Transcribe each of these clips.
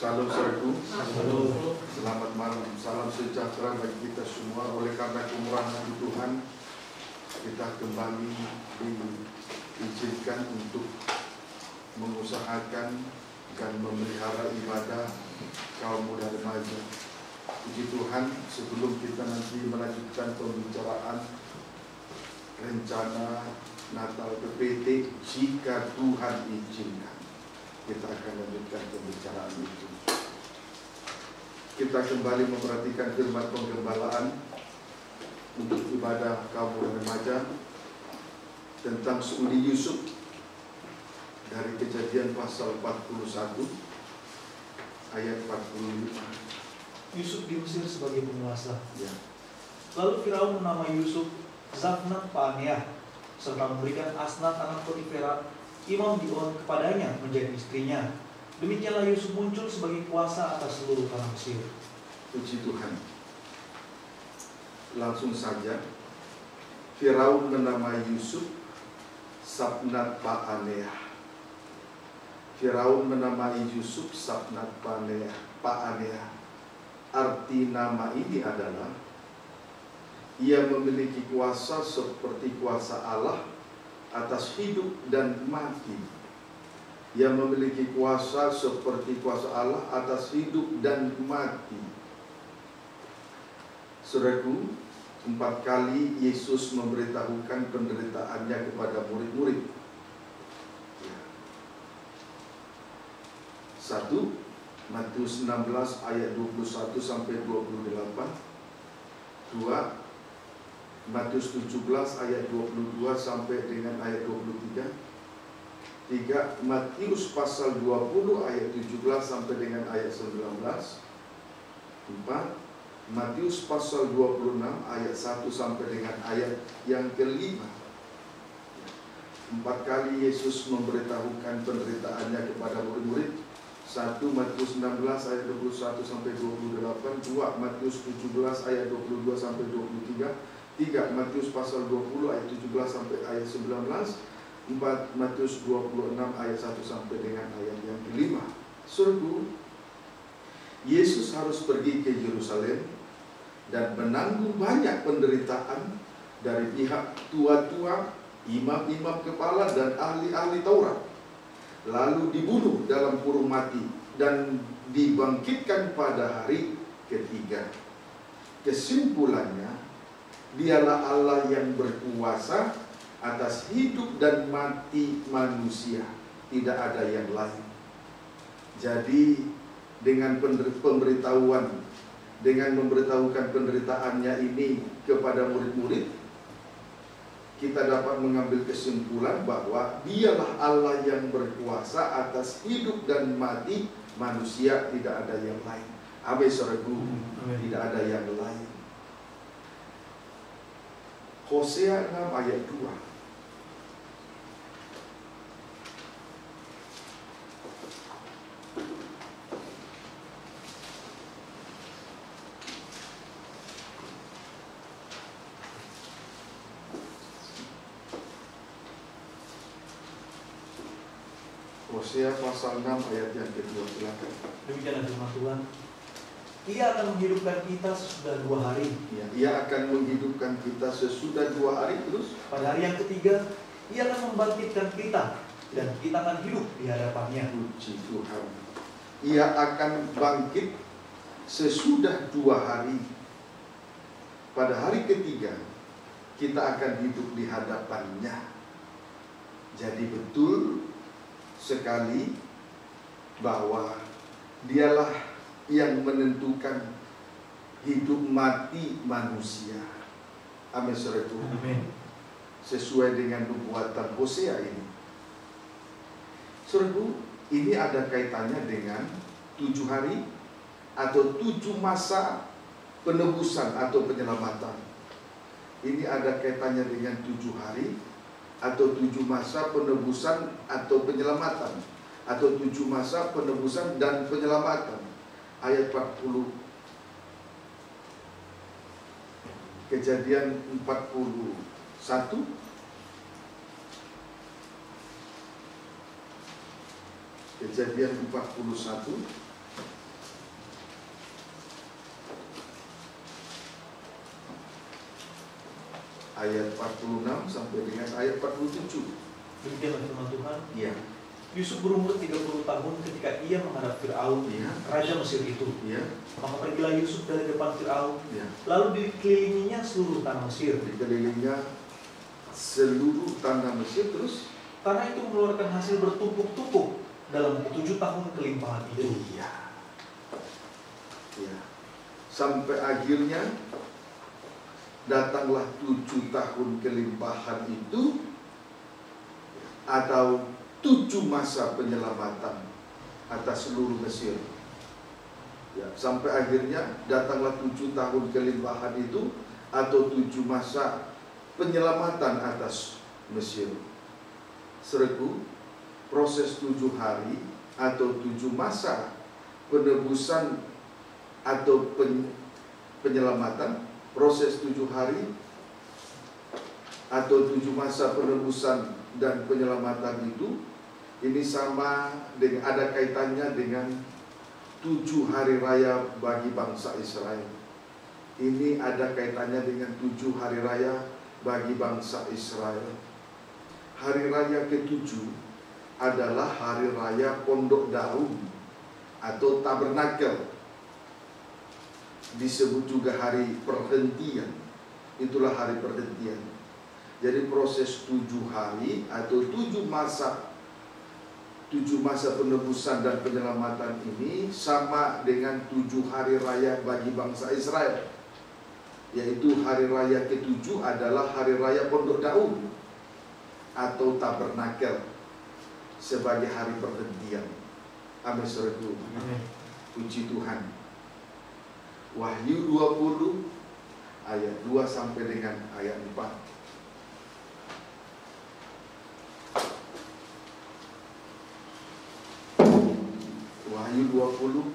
Salam saudaraku, selamat malam, salam sejahtera bagi kita semua. Oleh karena kemurahan Tuhan, kita kembali diizinkan untuk mengusahakan dan memelihara ibadah kaum muda remaja. Puji Tuhan, sebelum kita nanti melanjutkan pembicaraan rencana Natal PPT, jika Tuhan izinkan, kita akan lanjutkan pembicaraan itu. Kita kembali memperhatikan firman penggembalaan untuk ibadah kaum muda remaja tentang studi Yusuf dari Kejadian pasal 41 ayat 45. Yusuf di Mesir sebagai penguasa. Ya. Lalu Firaun menamai Yusuf Zafnat Paaneah, serta memberikan Asnat anak Potifera, imam di On, kepadanya menjadi istrinya. Demikianlah Yusuf muncul sebagai kuasa atas seluruh tanah Mesir. Puji Tuhan. Langsung saja, Firaun menamai Yusuf Zafnat Paaneah. Firaun menamai Yusuf Zafnat Paaneah. Arti nama ini adalah ia memiliki kuasa seperti kuasa Allah atas hidup dan mati. Ia memiliki kuasa seperti kuasa Allah atas hidup dan mati. Saudaraku, 4 kali Yesus memberitahukan penderitaannya kepada murid-murid. 1. Matius 16 ayat 21 sampai 28. 2. Matius 17 ayat 22 sampai dengan ayat 23. 3. Matius pasal 20 ayat 17 sampai dengan ayat 19. 4. Matius pasal 26 ayat 1 sampai dengan ayat yang kelima. 4 kali Yesus memberitahukan penderitaannya kepada murid-murid. 1. Matius 16 ayat 21 sampai 28. 2. Matius 17 ayat 22 sampai 23. 3. Matius pasal 20 ayat 17 sampai ayat 19. 4. Matius 26 ayat 1 sampai dengan ayat yang kelima. Saudaraku, Yesus harus pergi ke Yerusalem dan menanggung banyak penderitaan dari pihak tua-tua, imam-imam kepala dan ahli-ahli Taurat. Lalu dibunuh dalam kurung mati dan dibangkitkan pada hari ketiga. Kesimpulannya, dialah Allah yang berkuasa atas hidup dan mati manusia, tidak ada yang lain. Jadi dengan pemberitahuan, dengan memberitahukan penderitaannya ini kepada murid-murid, kita dapat mengambil kesimpulan bahwa dialah Allah yang berkuasa atas hidup dan mati manusia, tidak ada yang lain. Amin, saudaraku, tidak ada yang lain. Hosea 6 ayat 2. Hosea pasal 6 ayat yang kedua, silakan. Demikianlah firman Tuhan. Ia akan menghidupkan kita sesudah 2 hari. Ya, ia akan menghidupkan kita sesudah 2 hari. Terus Pada hari yang ketiga, ia akan membangkitkan kita dan kita akan hidup di hadapannya. puji Tuhan. Ia akan bangkit sesudah 2 hari. Pada hari ketiga, kita akan hidup di hadapannya. Jadi betul sekali bahwa dialah yang menentukan hidup mati manusia. Amin, saudaraku. Amin. Sesuai dengan nubuatan Hosea ini. Saudaraku, ini ada kaitannya dengan 7 hari atau 7 masa penebusan atau penyelamatan. Ini ada kaitannya dengan 7 hari atau 7 masa penebusan atau penyelamatan, atau 7 masa penebusan dan penyelamatan. Ayat 40, Kejadian 41. Kejadian 41 ayat 46 sampai dengan ayat 47. Demikianlah firman Tuhan. Iya. Yusuf berumur 30 tahun ketika ia menghadap Fir'aun, Iya. raja Mesir itu. Iya. Maka pergilah Yusuf dari depan Fir'aun, Iya. lalu dikelilinginya seluruh tanah Mesir. Dikelilingnya seluruh tanah Mesir, terus Tanah itu mengeluarkan hasil bertumpuk-tumpuk dalam 7 tahun kelimpahan itu. iya. Iya. Sampai akhirnya datanglah 7 tahun kelimpahan itu, atau 7 masa penyelamatan atas seluruh Mesir. Ya, sampai akhirnya datanglah 7 tahun kelimpahan itu, atau 7 masa penyelamatan atas Mesir. Saudaraku, proses 7 hari atau 7 masa penebusan atau penyelamatan, proses 7 hari atau 7 masa penebusan dan penyelamatan itu, ini sama dengan, ada kaitannya dengan 7 hari raya bagi bangsa Israel. Ini ada kaitannya dengan 7 hari raya bagi bangsa Israel. Hari raya ke-7 adalah hari raya Pondok Daun atau Tabernakel. Disebut juga hari perhentian. Itulah hari perhentian. Jadi proses 7 hari atau 7 masa penebusan dan penyelamatan ini sama dengan 7 hari raya bagi bangsa Israel. Yaitu hari raya ke-7 adalah hari raya Pondok Daun atau Tabernakel sebagai hari perhentian. Amin, saudaraku. Puji Tuhan. Wahyu 20 ayat 2 sampai dengan ayat 4. Wahyu 20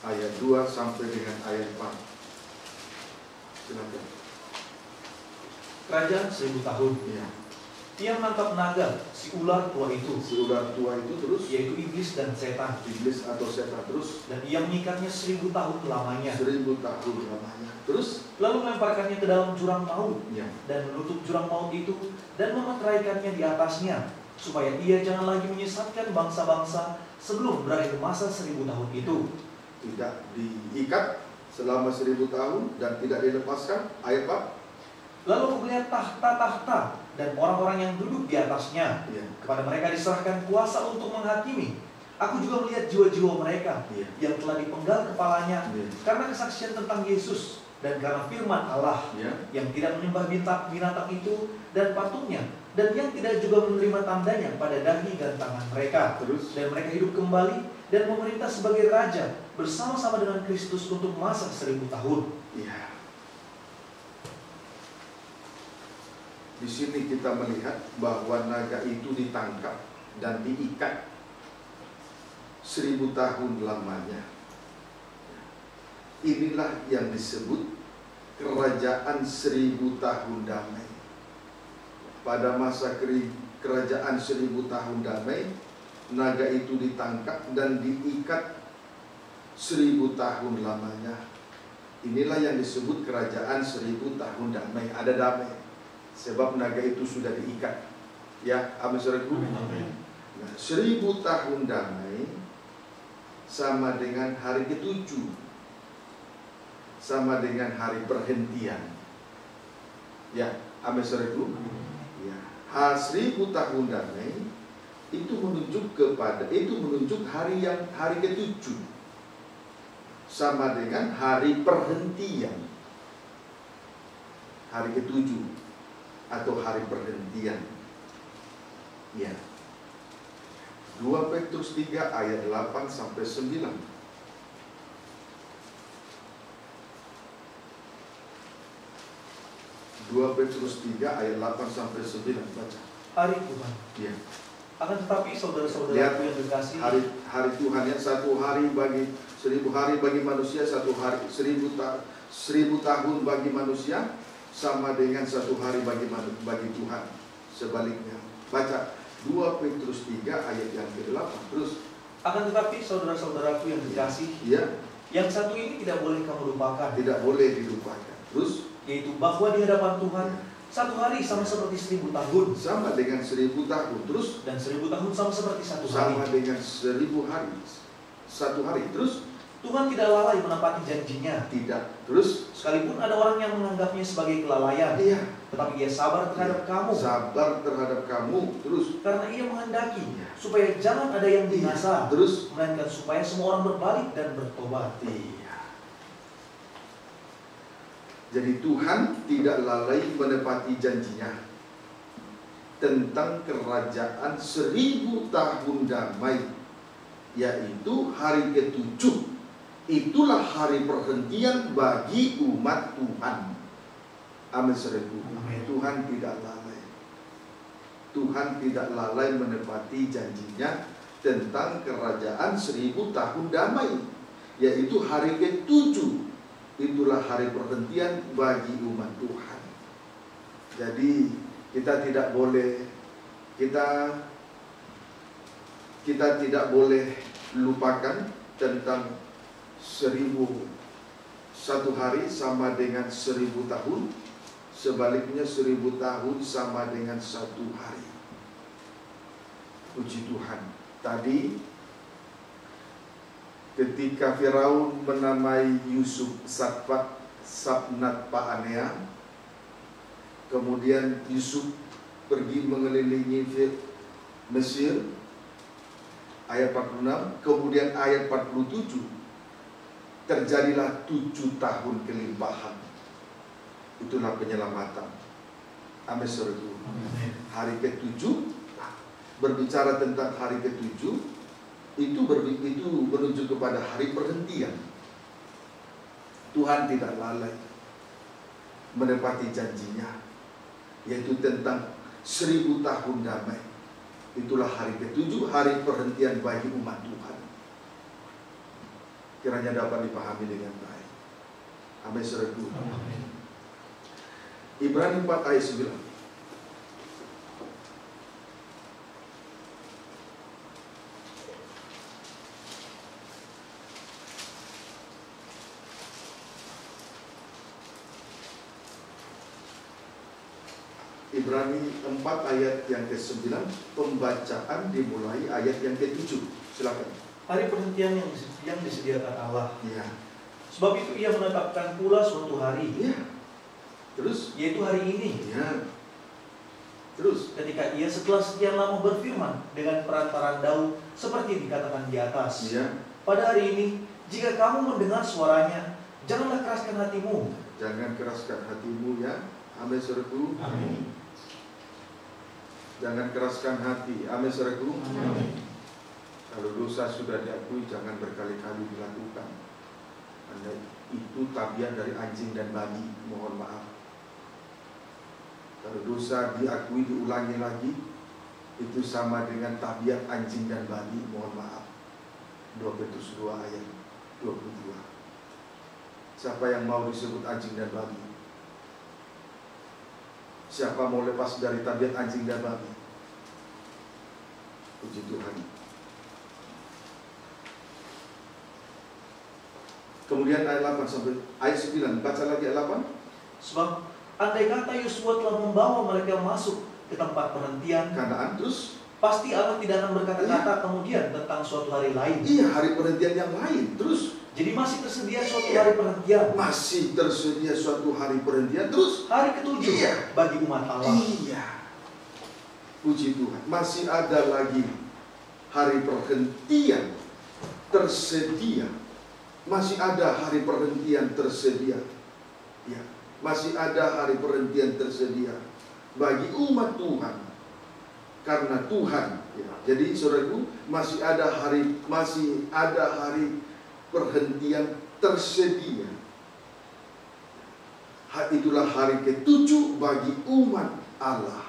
ayat 2 sampai dengan ayat 4. Silakan. Kerajaan 1000 tahun. Ya. Ia menangkap naga, si ular tua itu. Si ular tua itu terus, yaitu iblis dan setan. Iblis atau setan terus. Dan ia mengikatnya 1000 tahun lamanya. 1000 tahun lamanya. Terus, lalu melemparkannya ke dalam jurang maut. Ya. Dan menutup jurang maut itu dan memeteraikannya di atasnya, supaya ia jangan lagi menyesatkan bangsa-bangsa sebelum berakhir masa 1000 tahun itu. Tidak diikat selama 1000 tahun dan tidak dilepaskan. Ayat 4. Lalu aku melihat tahta-tahta dan orang-orang yang duduk di atasnya. Ya. Kepada mereka diserahkan kuasa untuk menghakimi. Aku juga melihat jiwa-jiwa mereka, Ya. yang telah dipenggal kepalanya, Ya. karena kesaksian tentang Yesus dan karena firman Allah, Ya. yang tidak menyembah binatang itu dan patungnya, dan yang tidak juga menerima tandanya pada dahi dan tangan mereka. Terus, Dan mereka hidup kembali dan memerintah sebagai raja bersama-sama dengan Kristus untuk masa 1000 tahun. ya. Di sini kita melihat bahwa naga itu ditangkap dan diikat 1000 tahun lamanya. Inilah yang disebut kerajaan 1000 tahun damai. Pada masa kerajaan 1000 tahun damai, naga itu ditangkap dan diikat 1000 tahun lamanya. Inilah yang disebut kerajaan 1000 tahun damai. Ada damai, sebab naga itu sudah diikat. Ya, amin saudaraku. Nah, 1000 tahun damai sama dengan hari ke-7, sama dengan hari perhentian. Ya, amin saudaraku. Ya, 1000 tahun damai itu menunjuk hari ke-7, sama dengan hari perhentian, hari ke-7 atau hari perhentian. Ya. 2 Petrus 3 ayat 8 sampai 9. 2 Petrus 3 ayat 8 sampai 9, baca. Hari Tuhan. Ya. Akan tetapi saudara-saudara Lihat, yang dikasihi, hari Tuhan ya, 1 hari bagi 1000 hari bagi manusia, 1 hari 1000 tahun bagi manusia sama dengan 1 hari bagi Tuhan. Sebaliknya, baca 2 Petrus 3 ayat yang ke-8 terus. akan tetapi saudara-saudaraku yang dikasihi, Ya. Yang satu ini tidak boleh kamu lupakan, tidak boleh dilupakan. Terus, yaitu bahwa di hadapan Tuhan satu hari sama seperti 1000 tahun, sama dengan 1000 tahun. Terus, dan 1000 tahun sama seperti satu sama hari. dengan 1000 hari. Satu hari. Terus, Tuhan tidak lalai menepati janjinya. tidak. Terus, Sekalipun ada orang yang menganggapnya sebagai kelalaian, iya, tetapi Ia sabar terhadap kamu, sabar terhadap kamu. Terus, karena Ia menghendaki iya, supaya jangan ada yang binasa, terus, melainkan supaya semua orang berbalik dan bertobat. iya. Jadi Tuhan tidak lalai menepati janjinya tentang kerajaan 1000 tahun damai, yaitu hari ke-7. Itulah hari perhentian bagi umat Tuhan. Amin, saudaraku. Amin. Tuhan tidak lalai. Tuhan tidak lalai menepati janjinya tentang kerajaan 1000 tahun damai, yaitu hari ke-7. Itulah hari perhentian bagi umat Tuhan. Jadi kita tidak boleh kita tidak boleh lupakan tentang 1 hari sama dengan 1000 tahun. Sebaliknya 1000 tahun sama dengan 1 hari. Puji Tuhan. Tadi ketika Firaun menamai Yusuf Sabnat Paanea, kemudian Yusuf pergi mengelilingi Mesir, ayat 46, kemudian ayat 47, terjadilah 7 tahun kelimpahan. Itulah penyelamatan. Amin, saudaraku. Hari ke-7, berbicara tentang hari ke-7, itu menuju kepada hari perhentian. Tuhan tidak lalai menepati janjinya, yaitu tentang 1000 tahun damai. Itulah hari ke-7, hari perhentian bagi umat Tuhan. Kiranya dapat dipahami dengan baik. Amin, saudaraku. Ibrani 4 ayat 9. Ibrani 4 ayat yang ke-9, pembacaan dimulai ayat yang ke-7. Silakan. Hari perhentian yang disediakan Allah. Iya. Sebab itu Ia menetapkan pula suatu hari, Iya. Terus? yaitu hari ini. Iya. Terus? Ketika Ia setelah sekian lama berfirman dengan perantaran Daud, seperti dikatakan di atas. Iya. Pada hari ini, jika kamu mendengar suaranya, janganlah keraskan hatimu. Jangan keraskan hatimu, ya. Amin, saudaraku. Amin. Jangan keraskan hati. Amin, saudaraku. Amin. Kalau dosa sudah diakui, jangan berkali-kali dilakukan. Anda itu tabiat dari anjing dan babi. Mohon maaf. Kalau dosa diakui diulangi lagi, itu sama dengan tabiat anjing dan babi. Mohon maaf. 2 Petrus 2 ayat 22. Siapa yang mau disebut anjing dan babi? Siapa mau lepas dari tabiat anjing dan babi? Puji Tuhan. Kemudian ayat 8 sampai ayat 9. Baca lagi ayat 8. Sebab andai kata Yosua telah membawa mereka masuk ke tempat perhentian Kanaan, terus pasti Allah tidak akan berkata-kata kemudian tentang suatu hari lain. iya, hari perhentian yang lain. Terus Jadi masih tersedia suatu hari perhentian. masih tersedia suatu hari perhentian. Terus Hari ke-7 bagi umat Allah. iya. Puji Tuhan. Masih ada lagi hari perhentian tersedia. Masih ada hari perhentian tersedia. Ya, masih ada hari perhentian tersedia bagi umat Tuhan. Karena Tuhan, ya. Jadi saudaraku, masih ada hari perhentian tersedia. Itulah hari ke-7 bagi umat Allah.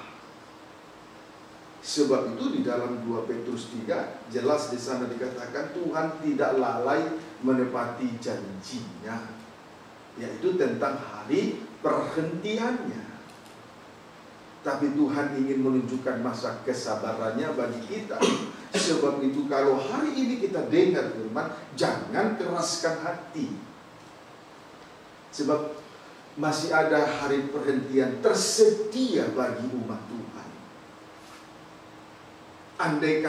Sebab itu di dalam 2 Petrus 3 jelas di sana dikatakan Tuhan tidak lalai menepati janjinya, yaitu tentang hari perhentiannya. Tapi Tuhan ingin menunjukkan masa kesabarannya bagi kita. Sebab itu kalau hari ini kita dengar firman, jangan keraskan hati. Sebab masih ada hari perhentian tersedia bagi umat Tuhan. Andai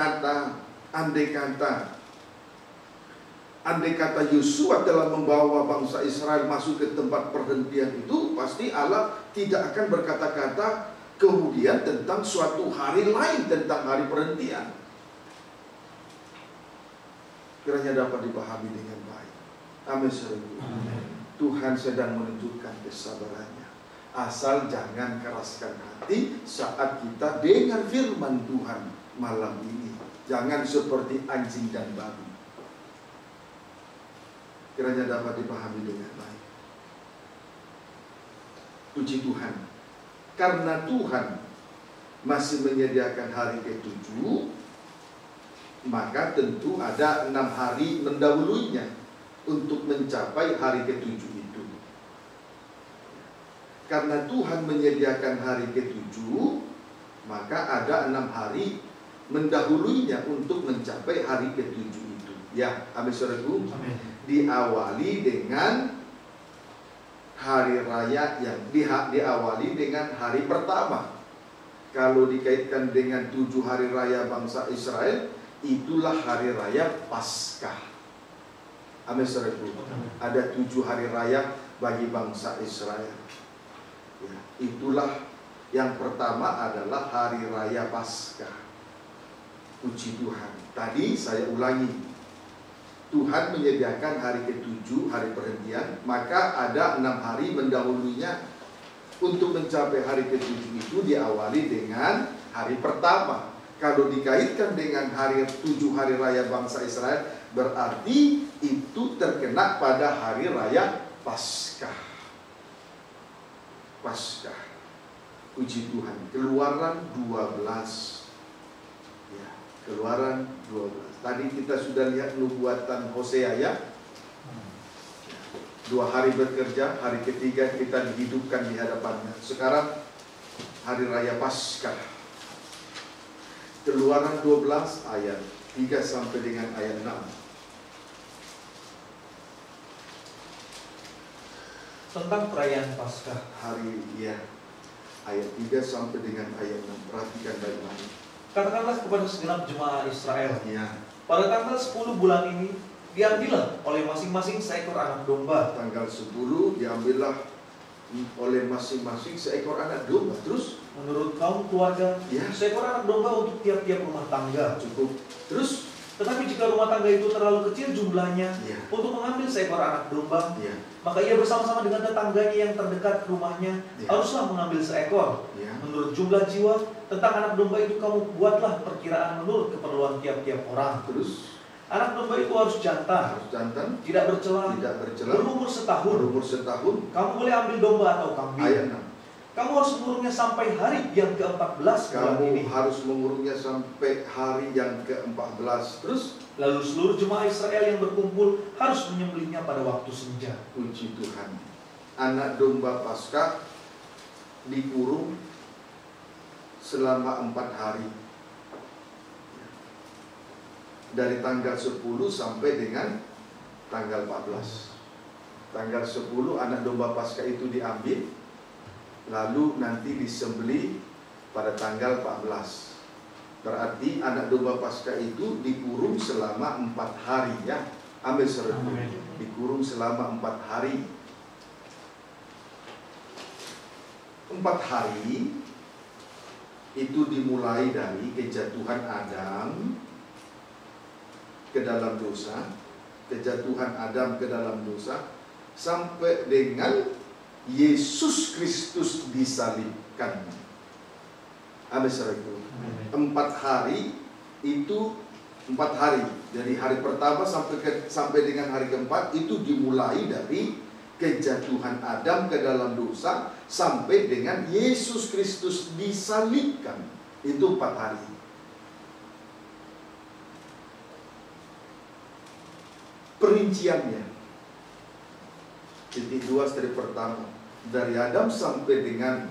kata Yosua telah membawa bangsa Israel masuk ke tempat perhentian itu, pasti Allah tidak akan berkata-kata kemudian tentang suatu hari lain, tentang hari perhentian. Kiranya dapat dipahami dengan baik. Amin. Tuhan sedang menunjukkan kesabarannya. Asal jangan keraskan hati saat kita dengar firman Tuhan malam ini. Jangan seperti anjing dan babi. Kiranya dapat dipahami dengan baik. Puji Tuhan. Karena Tuhan masih menyediakan hari ke-7, maka tentu ada 6 hari mendahulunya untuk mencapai hari ke-7 itu. Karena Tuhan menyediakan hari ke-7, maka ada 6 hari mendahulunya untuk mencapai hari ke-7 itu. Ya, amin saudaraku. Diawali dengan hari raya yang diawali dengan hari pertama. Kalau dikaitkan dengan 7 hari raya bangsa Israel, itulah hari raya Paskah. Amin saudaraku. Ada 7 hari raya bagi bangsa Israel. Ya, itulah yang pertama adalah hari raya Paskah. Puji Tuhan. Tadi saya ulangi, Tuhan menyediakan hari ke-7, hari perhentian, maka ada 6 hari mendahulunya. Untuk mencapai hari ke-7 itu diawali dengan hari pertama. Kalau dikaitkan dengan 7 hari raya bangsa Israel, berarti itu terkena pada hari raya Paskah. Paskah. Puji Tuhan. Keluaran 12. Ya, Keluaran 12. Tadi kita sudah lihat nubuatan Hosea ya. 2 hari bekerja, hari ketiga kita dihidupkan di hadapannya. Sekarang hari raya Paskah. Keluaran 12 ayat 3 sampai dengan ayat 6. Tentang perayaan Paskah. Ayat 3 sampai dengan ayat 6. Perhatikan baik-baik. Katakanlah kepada segenap jemaah Israel, Ya. pada tanggal 10 bulan ini, diambillah oleh masing-masing seekor anak domba. Tanggal 10 diambillah oleh masing-masing seekor anak domba. Terus menurut kaum keluarga, ya, seekor anak domba untuk tiap-tiap rumah tangga. Cukup. Terus, tetapi jika rumah tangga itu terlalu kecil jumlahnya ya, untuk mengambil seekor anak domba, ya, maka ia bersama-sama dengan tetangganya yang terdekat rumahnya ya, haruslah mengambil seekor. ya. Menurut jumlah jiwa, tentang anak domba itu kamu buatlah perkiraan menurut keperluan tiap-tiap orang. Terus, anak domba itu harus jantan, tidak bercela, berumur setahun. Kamu boleh ambil domba atau kambing. Ayat 6. Kamu harus mengurungnya sampai hari yang ke-14 bulan ini. Kamu harus mengurungnya sampai hari yang ke-14. Terus, lalu seluruh jemaah Israel yang berkumpul harus menyembelihnya pada waktu senja. Puji Tuhan. Anak domba Paskah dikurung selama 4 hari. Dari tanggal 10 sampai dengan tanggal 14. Tanggal 10 anak domba Paskah itu diambil, lalu nanti disembelih pada tanggal 14. Berarti anak domba Paskah itu dikurung selama 4 hari ya. Ambil serendu. Dikurung selama 4 hari. 4 hari itu dimulai dari kejatuhan Adam ke dalam dosa, kejatuhan Adam ke dalam dosa, sampai dengan Yesus Kristus disalibkan. Amin saudaraku. 4 hari itu 4 hari. Dari hari pertama sampai dengan hari keempat itu dimulai dari kejatuhan Adam ke dalam dosa sampai dengan Yesus Kristus disalibkan. Itu 4 hari. Perinciannya. Titik 2 step pertama. Dari Adam sampai dengan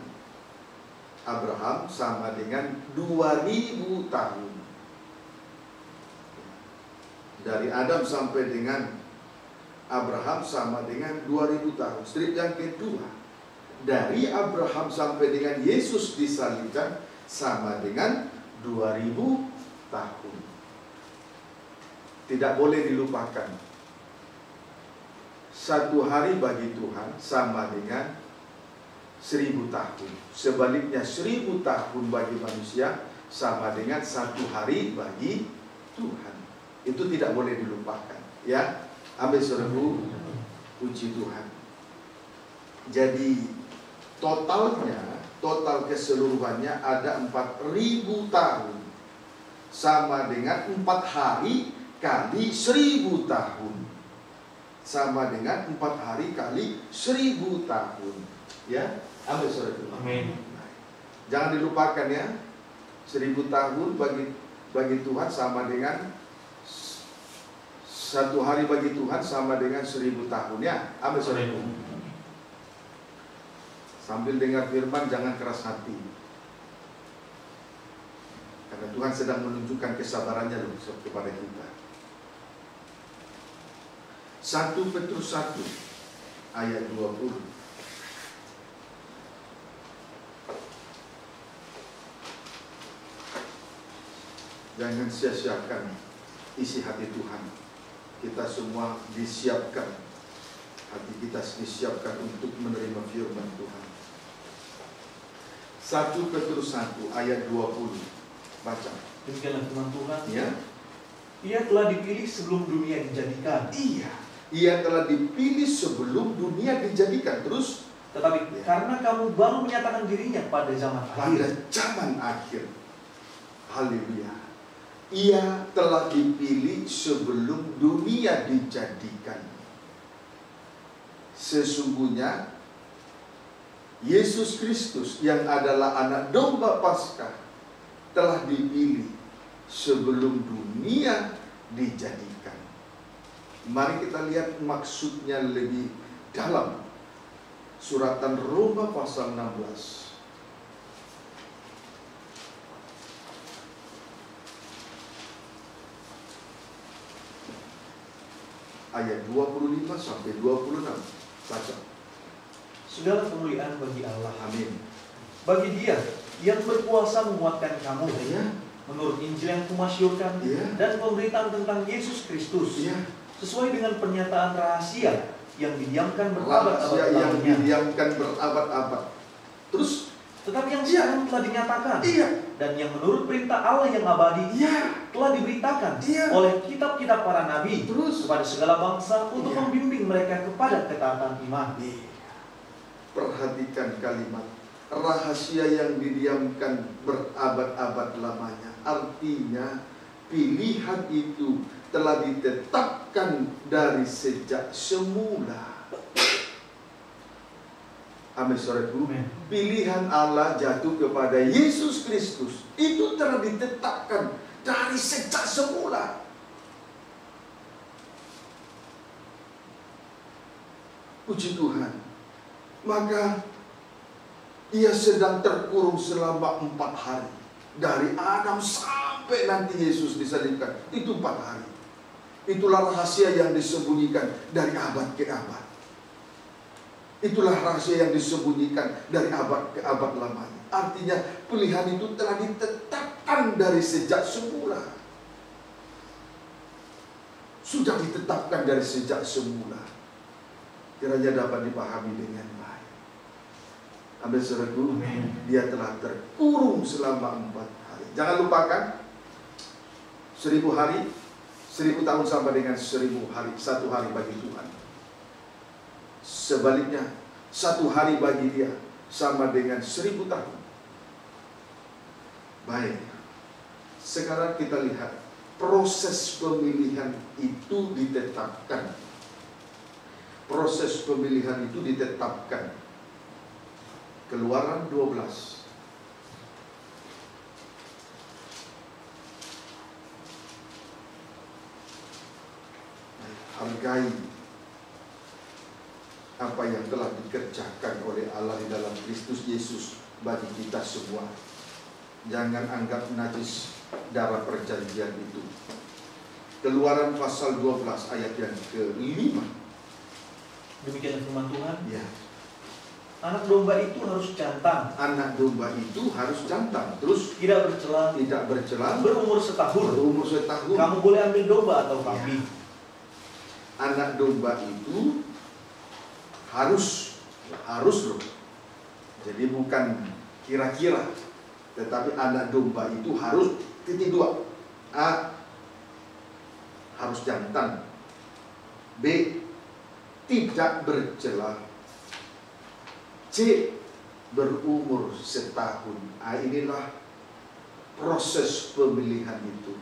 Abraham sama dengan 2000 tahun. Dari Adam sampai dengan Abraham sama dengan 2000 tahun. Strip yang kedua, dari Abraham sampai dengan Yesus disalibkan sama dengan 2000 tahun. Tidak boleh dilupakan. Satu hari bagi Tuhan sama dengan 1000 tahun. Sebaliknya 1000 tahun bagi manusia sama dengan satu hari bagi Tuhan. Itu tidak boleh dilupakan, ya. Amin, saudaraku. Puji Tuhan. Jadi total keseluruhannya ada 4000 tahun, sama dengan 4 hari kali 1000 tahun, sama dengan 4 hari kali 1000 tahun, ya. Amin, saudaraku. Amin. Jangan dilupakan, ya. 1000 tahun bagi Tuhan sama dengan satu hari bagi Tuhan sama dengan 1000 tahun, ya. Amin, saudaraku. Sambil dengar firman jangan keras hati, karena Tuhan sedang menunjukkan kesabarannya loh kepada kita. 1 Petrus 1 ayat 20. Jangan sia-siakan isi hati Tuhan. Kita semua disiapkan, hati kita disiapkan untuk menerima firman Tuhan. 1 Petrus 1 ayat 20. Baca. Demikianlah firman Tuhan. Ya. Ia telah dipilih sebelum dunia dijadikan. Iya. Ia telah dipilih sebelum dunia dijadikan. Terus, Tetapi ya, karena kamu baru menyatakan dirinya pada zaman pada akhir. zaman akhir. Haleluya. Ia telah dipilih sebelum dunia dijadikan. Sesungguhnya Yesus Kristus yang adalah anak domba Paskah telah dipilih sebelum dunia dijadikan. Mari kita lihat maksudnya lebih dalam. Suratan Roma pasal 16. Ayat 25 sampai 26. Baca. Segala kemuliaan bagi Allah. Amin. Bagi Dia yang berkuasa menguatkan kamu, Ya. menurut Injil yang kumasyurkan, Ya. dan pemberitaan tentang Yesus Kristus, Ya. sesuai dengan pernyataan rahasia yang didiamkan Rahasia berabad-abad yang lamanya. didiamkan berabad-abad. Terus, Tetapi yang sekarang telah dinyatakan, iya, dan yang menurut perintah Allah yang abadi iya, telah diberitakan iya. oleh kitab-kitab para nabi Terus, kepada segala bangsa untuk Iya. membimbing mereka kepada ketaatan iman. iya. Perhatikan kalimat rahasia yang didiamkan berabad-abad lamanya. Artinya pilihan itu telah ditetapkan dari sejak semula. Amin, saudaraku. Amin. Pilihan Allah jatuh kepada Yesus Kristus itu telah ditetapkan dari sejak semula. Puji Tuhan. Maka Ia sedang terkurung selama 4 hari. Dari Adam sampai nanti Yesus disalibkan. Itu 4 hari. Itulah rahasia yang disembunyikan dari abad ke abad. Itulah rahasia yang disembunyikan dari abad ke abad lamanya. Artinya pilihan itu telah ditetapkan dari sejak semula. Sudah ditetapkan dari sejak semula. Kiranya dapat dipahami dengan baik. Amin, saudaraku. Dia telah terkurung selama 4 hari. Jangan lupakan 1000 hari, 1000 tahun sama dengan 1000 hari, 1 hari bagi Tuhan. Sebaliknya, 1 hari bagi Dia sama dengan 1000 tahun. Baik. Sekarang kita lihat proses pemilihan itu ditetapkan. Proses pemilihan itu ditetapkan. Keluaran 12. Hargai apa yang telah dikerjakan oleh Allah di dalam Kristus Yesus bagi kita semua. Jangan anggap najis darah perjanjian itu. Keluaran pasal 12 ayat yang ke-5. Demikian firman Tuhan. Ya. Anak domba itu harus jantan. Anak domba itu harus jantan. Terus Tidak bercela. tidak bercela. Berumur setahun. Berumur setahun. Kamu boleh ambil domba atau kambing. Anak domba itu harus loh. Jadi bukan kira-kira, tetapi anak domba itu harus titik 2. A. Harus jantan. B. Tidak bercela. C. Berumur setahun. Inilah proses pemilihan itu.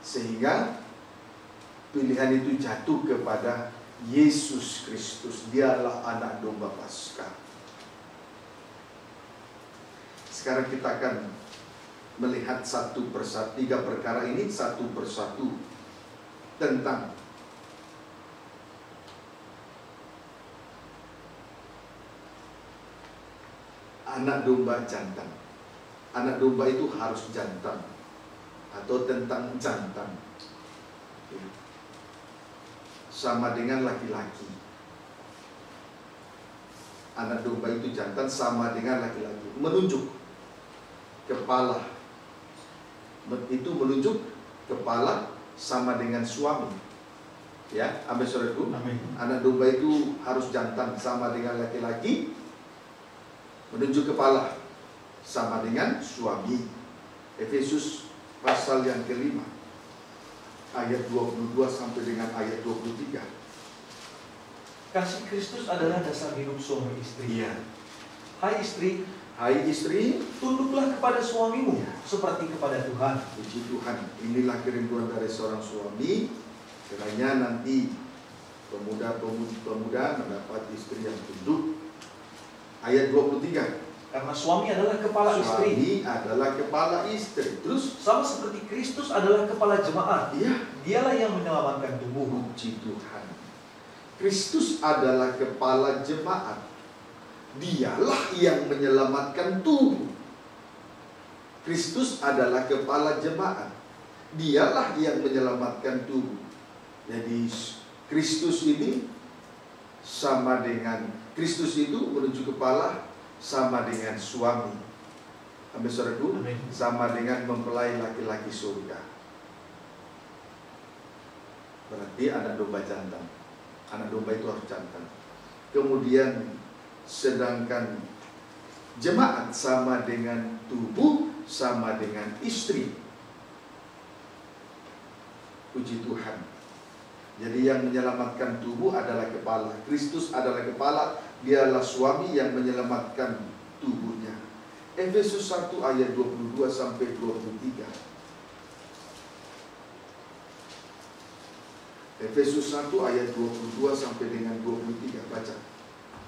Sehingga pilihan itu jatuh kepada Yesus Kristus. Dialah anak domba Paskah. Sekarang kita akan melihat satu persatu, 3 perkara ini satu persatu tentang anak domba jantan. Anak domba itu harus jantan atau tentang jantan. Sama dengan laki-laki. Anak domba itu jantan sama dengan laki-laki. Menunjuk kepala. Itu menunjuk kepala sama dengan suami. Ya, amin saudaraku. Anak domba itu harus jantan sama dengan laki-laki. Menunjuk kepala sama dengan suami. Efesus pasal yang ke-5 ayat 22 sampai dengan ayat 23. Kasih Kristus adalah dasar hidup suami istri. Iya. Hai istri, tunduklah kepada suamimu seperti kepada Tuhan. Puji Tuhan. Inilah kerinduan dari seorang suami, kiranya nanti pemuda mendapat istri yang tunduk. Ayat 23. Karena suami adalah kepala istri. Suami adalah kepala istri. Terus sama seperti Kristus adalah kepala jemaat. Iya. Dialah yang menyelamatkan tubuh. Puji Tuhan. Kristus adalah kepala jemaat. Dialah yang menyelamatkan tubuh. Kristus adalah kepala jemaat. Dialah yang menyelamatkan tubuh. Jadi Kristus ini sama dengan Kristus itu menuju kepala sama dengan suami. Amin saudaraku. Sama dengan mempelai laki-laki surga. Berarti anak domba jantan. Anak domba itu harus jantan. Kemudian sedangkan jemaat sama dengan tubuh, sama dengan istri. Puji Tuhan. Jadi yang menyelamatkan tubuh adalah kepala. Kristus adalah kepala. Dialah suami yang menyelamatkan tubuhnya. Efesus 1 ayat 22 sampai 23. Efesus 1 ayat 22 sampai dengan 23. Baca.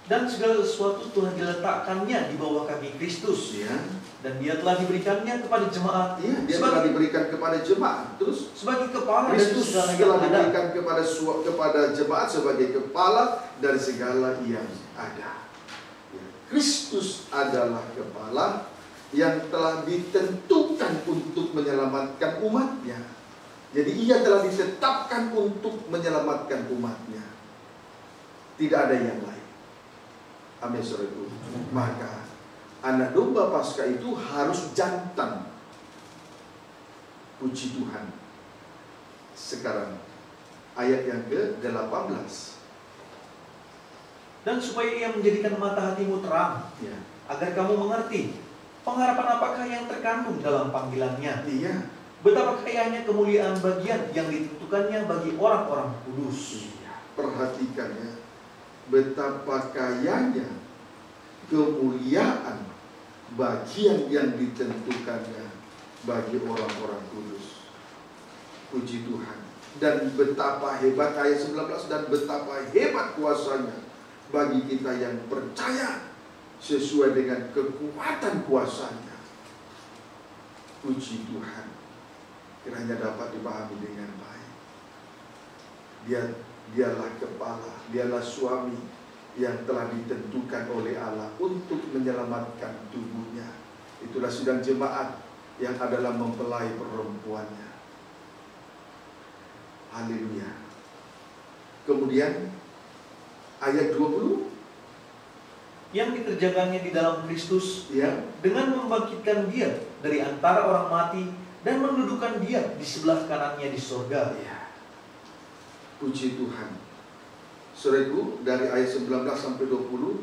Dan segala sesuatu telah diletakkannya di bawah kaki Kristus. Ya. Dan dia telah diberikannya kepada jemaat. Ya, dia telah diberikan kepada jemaat. Terus sebagai kepala Kristus dari segala telah yang diberikan ada. kepada jemaat sebagai kepala dari segala yang ada. Ya. Kristus adalah kepala yang telah ditentukan untuk menyelamatkan umatnya. Jadi ia telah ditetapkan untuk menyelamatkan umatnya. Tidak ada yang lain. Amin saudaraku. Maka anak domba Paskah itu harus jantan. Puji Tuhan. Sekarang ayat yang ke-18. Dan supaya ia menjadikan mata hatimu terang, Ya. agar kamu mengerti pengharapan apakah yang terkandung dalam panggilannya. Iya. Betapa kayanya kemuliaan bagian yang ditentukannya bagi orang-orang kudus. Iya. Perhatikan ya. Betapa kayanya kemuliaan bagian yang ditentukannya bagi orang-orang kudus. Puji Tuhan. Dan betapa hebat ayat 19, dan betapa hebat kuasanya bagi kita yang percaya sesuai dengan kekuatan kuasanya. Puji Tuhan. Kiranya dapat dipahami dengan baik. Dialah kepala, dialah suami yang telah ditentukan oleh Allah untuk menyelamatkan tubuhnya. Itulah sidang jemaat yang adalah mempelai perempuannya. Haleluya. Kemudian ayat 20, yang dikerjakannya di dalam Kristus, ya, dengan membangkitkan Dia dari antara orang mati dan mendudukan Dia di sebelah kanannya di surga. ya. Puji Tuhan. Saudaraku, dari ayat 19 sampai 20,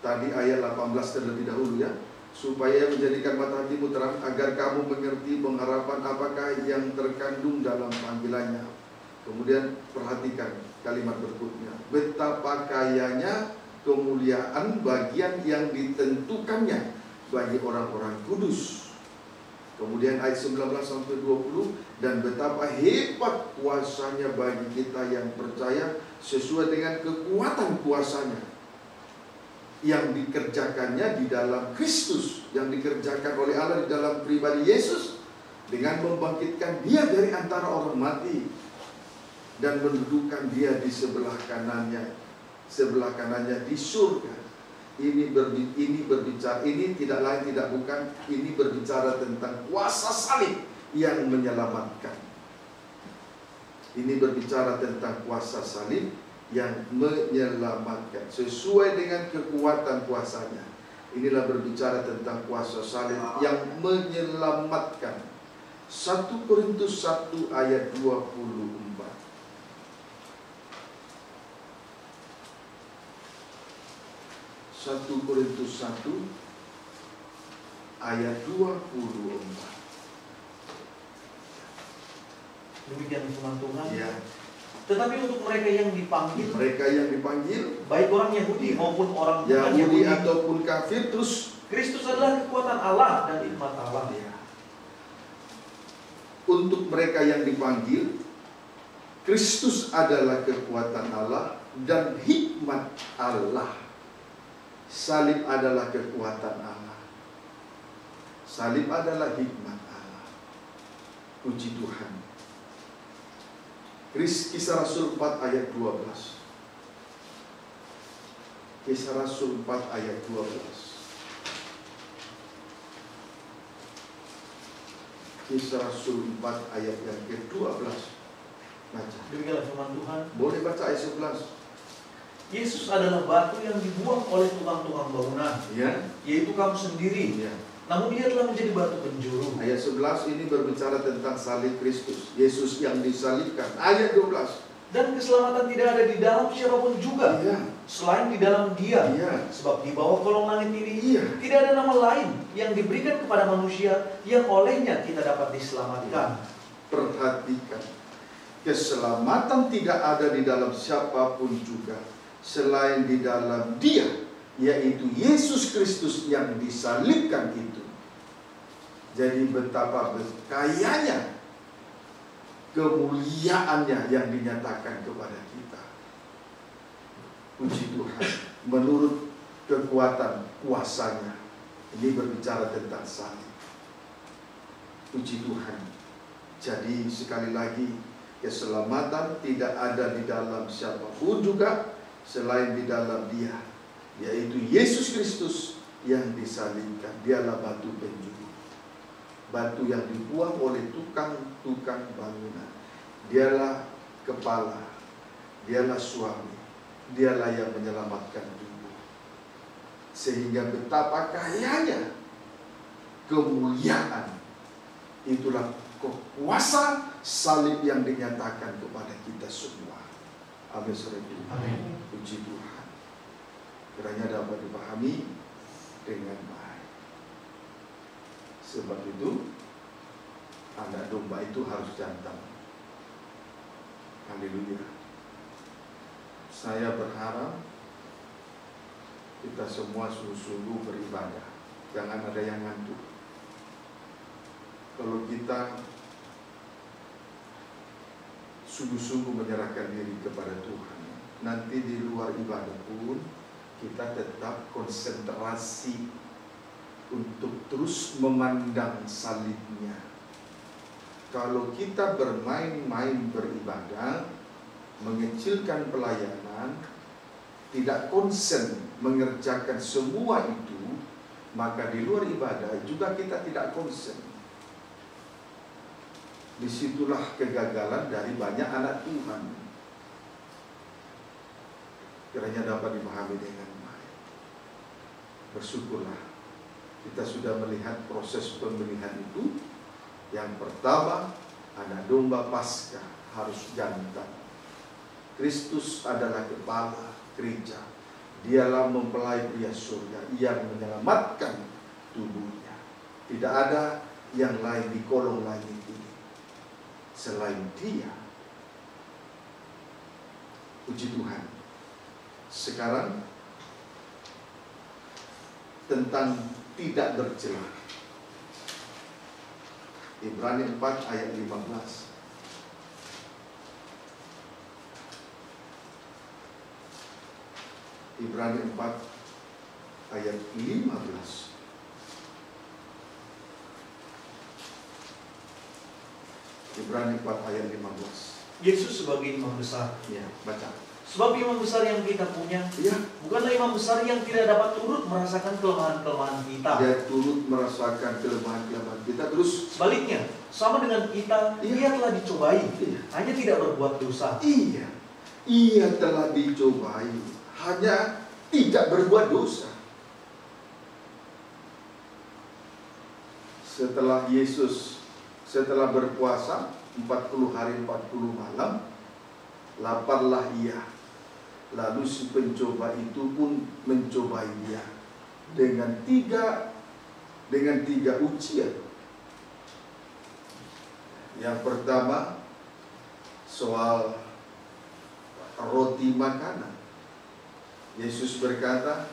tadi ayat 18 terlebih dahulu ya, supaya menjadikan mata hatimu terang, agar kamu mengerti pengharapan apakah yang terkandung dalam panggilannya. Kemudian perhatikan kalimat berikutnya, betapa kayanya kemuliaan bagian yang ditentukannya bagi orang-orang kudus. Kemudian ayat 19 sampai 20, dan betapa hebat kuasanya bagi kita yang percaya sesuai dengan kekuatan kuasanya yang dikerjakannya di dalam Kristus, yang dikerjakan oleh Allah di dalam pribadi Yesus dengan membangkitkan Dia dari antara orang mati dan mendudukan Dia di sebelah kanannya di surga. Ini berbicara, ini tidak lain tidak bukan, ini berbicara tentang kuasa salib yang menyelamatkan. Ini berbicara tentang kuasa salib yang menyelamatkan sesuai dengan kekuatan kuasanya. Inilah berbicara tentang kuasa salib yang menyelamatkan. 1 Korintus 1 ayat 24. 1 Korintus 1 ayat 24. Demikian firman Tuhan. Ya. Tetapi untuk mereka yang dipanggil, baik orang Yahudi maupun orang bukan Yahudi Yahudi ataupun kafir, terus Kristus adalah kekuatan Allah dan hikmat Allah. ya. Untuk mereka yang dipanggil, Kristus adalah kekuatan Allah dan hikmat Allah. Salib adalah kekuatan Allah. Salib adalah hikmat Allah. Puji Tuhan. Kisah Rasul 4 ayat 12. Kisah Rasul 4 ayat 12. Kisah Rasul 4 ayat yang ke-12. Baca. Demikianlah firman Tuhan. Boleh baca ayat 11. Yesus adalah batu yang dibuang oleh tukang-tukang bangunan, Ya. yaitu kamu sendiri. Ya. Namun Dia telah menjadi batu penjuru. Ayat 11 ini berbicara tentang salib Kristus, Yesus yang disalibkan. Ayat 12. Dan keselamatan tidak ada di dalam siapapun juga, Iya. selain di dalam Dia. Iya. Sebab di bawah kolong langit ini Iya. tidak ada nama lain yang diberikan kepada manusia yang olehnya kita dapat diselamatkan. Perhatikan, keselamatan tidak ada di dalam siapapun juga, selain di dalam Dia, yaitu Yesus Kristus yang disalibkan itu. Jadi betapa kayanya kemuliaannya yang dinyatakan kepada kita. Puji Tuhan, menurut kekuatan kuasanya. Ini berbicara tentang salib. Puji Tuhan. Jadi sekali lagi, keselamatan tidak ada di dalam siapapun juga, selain di dalam Dia, yaitu Yesus Kristus yang disalibkan. Dialah batu penjuru, batu yang dibuang oleh tukang-tukang bangunan. Dialah kepala, Dialah suami, Dialah yang menyelamatkan tubuh. Sehingga betapa kayanya kemuliaan, itulah kuasa salib yang dinyatakan kepada kita semua. Amin. Amin. Puji Tuhan. Kiranya dapat dipahami dengan baik. Sebab itu anak domba itu harus jantan. Haleluya. Saya berharap kita semua sungguh-sungguh beribadah. Jangan ada yang ngantuk. Kalau kita sungguh-sungguh menyerahkan diri kepada Tuhan, nanti di luar ibadah pun kita tetap konsentrasi untuk terus memandang salibnya. Kalau kita bermain-main beribadah, mengecilkan pelayanan, tidak konsen mengerjakan semua itu, maka di luar ibadah juga kita tidak konsen. Disitulah kegagalan dari banyak anak Tuhan. Kiranya dapat dipahami dengan baik. Bersyukurlah kita sudah melihat proses pemilihan itu. Yang pertama, anak domba Paskah harus jantan. Kristus adalah kepala gereja. Dialah mempelai pria surga yang menyelamatkan tubuhnya. Tidak ada yang lain di kolong langit ini selain Dia. Puji Tuhan. Sekarang tentang tidak bercela. Ibrani 4 ayat 15. Ibrani 4 ayat 15. Ibrani 4 ayat 15. Yesus sebagai imam besar. Ya, baca. Sebab imam besar yang kita punya, Ya, bukanlah imam besar yang tidak dapat turut merasakan kelemahan-kelemahan kita. dia turut merasakan kelemahan-kelemahan kita. Terus Sebaliknya, sama dengan kita, Iya. Dia telah dicobai, Iya. hanya tidak berbuat dosa. Iya, ia telah dicobai, hanya tidak berbuat dosa. Setelah Yesus, setelah berpuasa 40 hari 40 malam, laparlah ia. Lalu si pencoba itu pun mencobai dia dengan tiga ujian. Yang pertama soal roti makanan. Yesus berkata,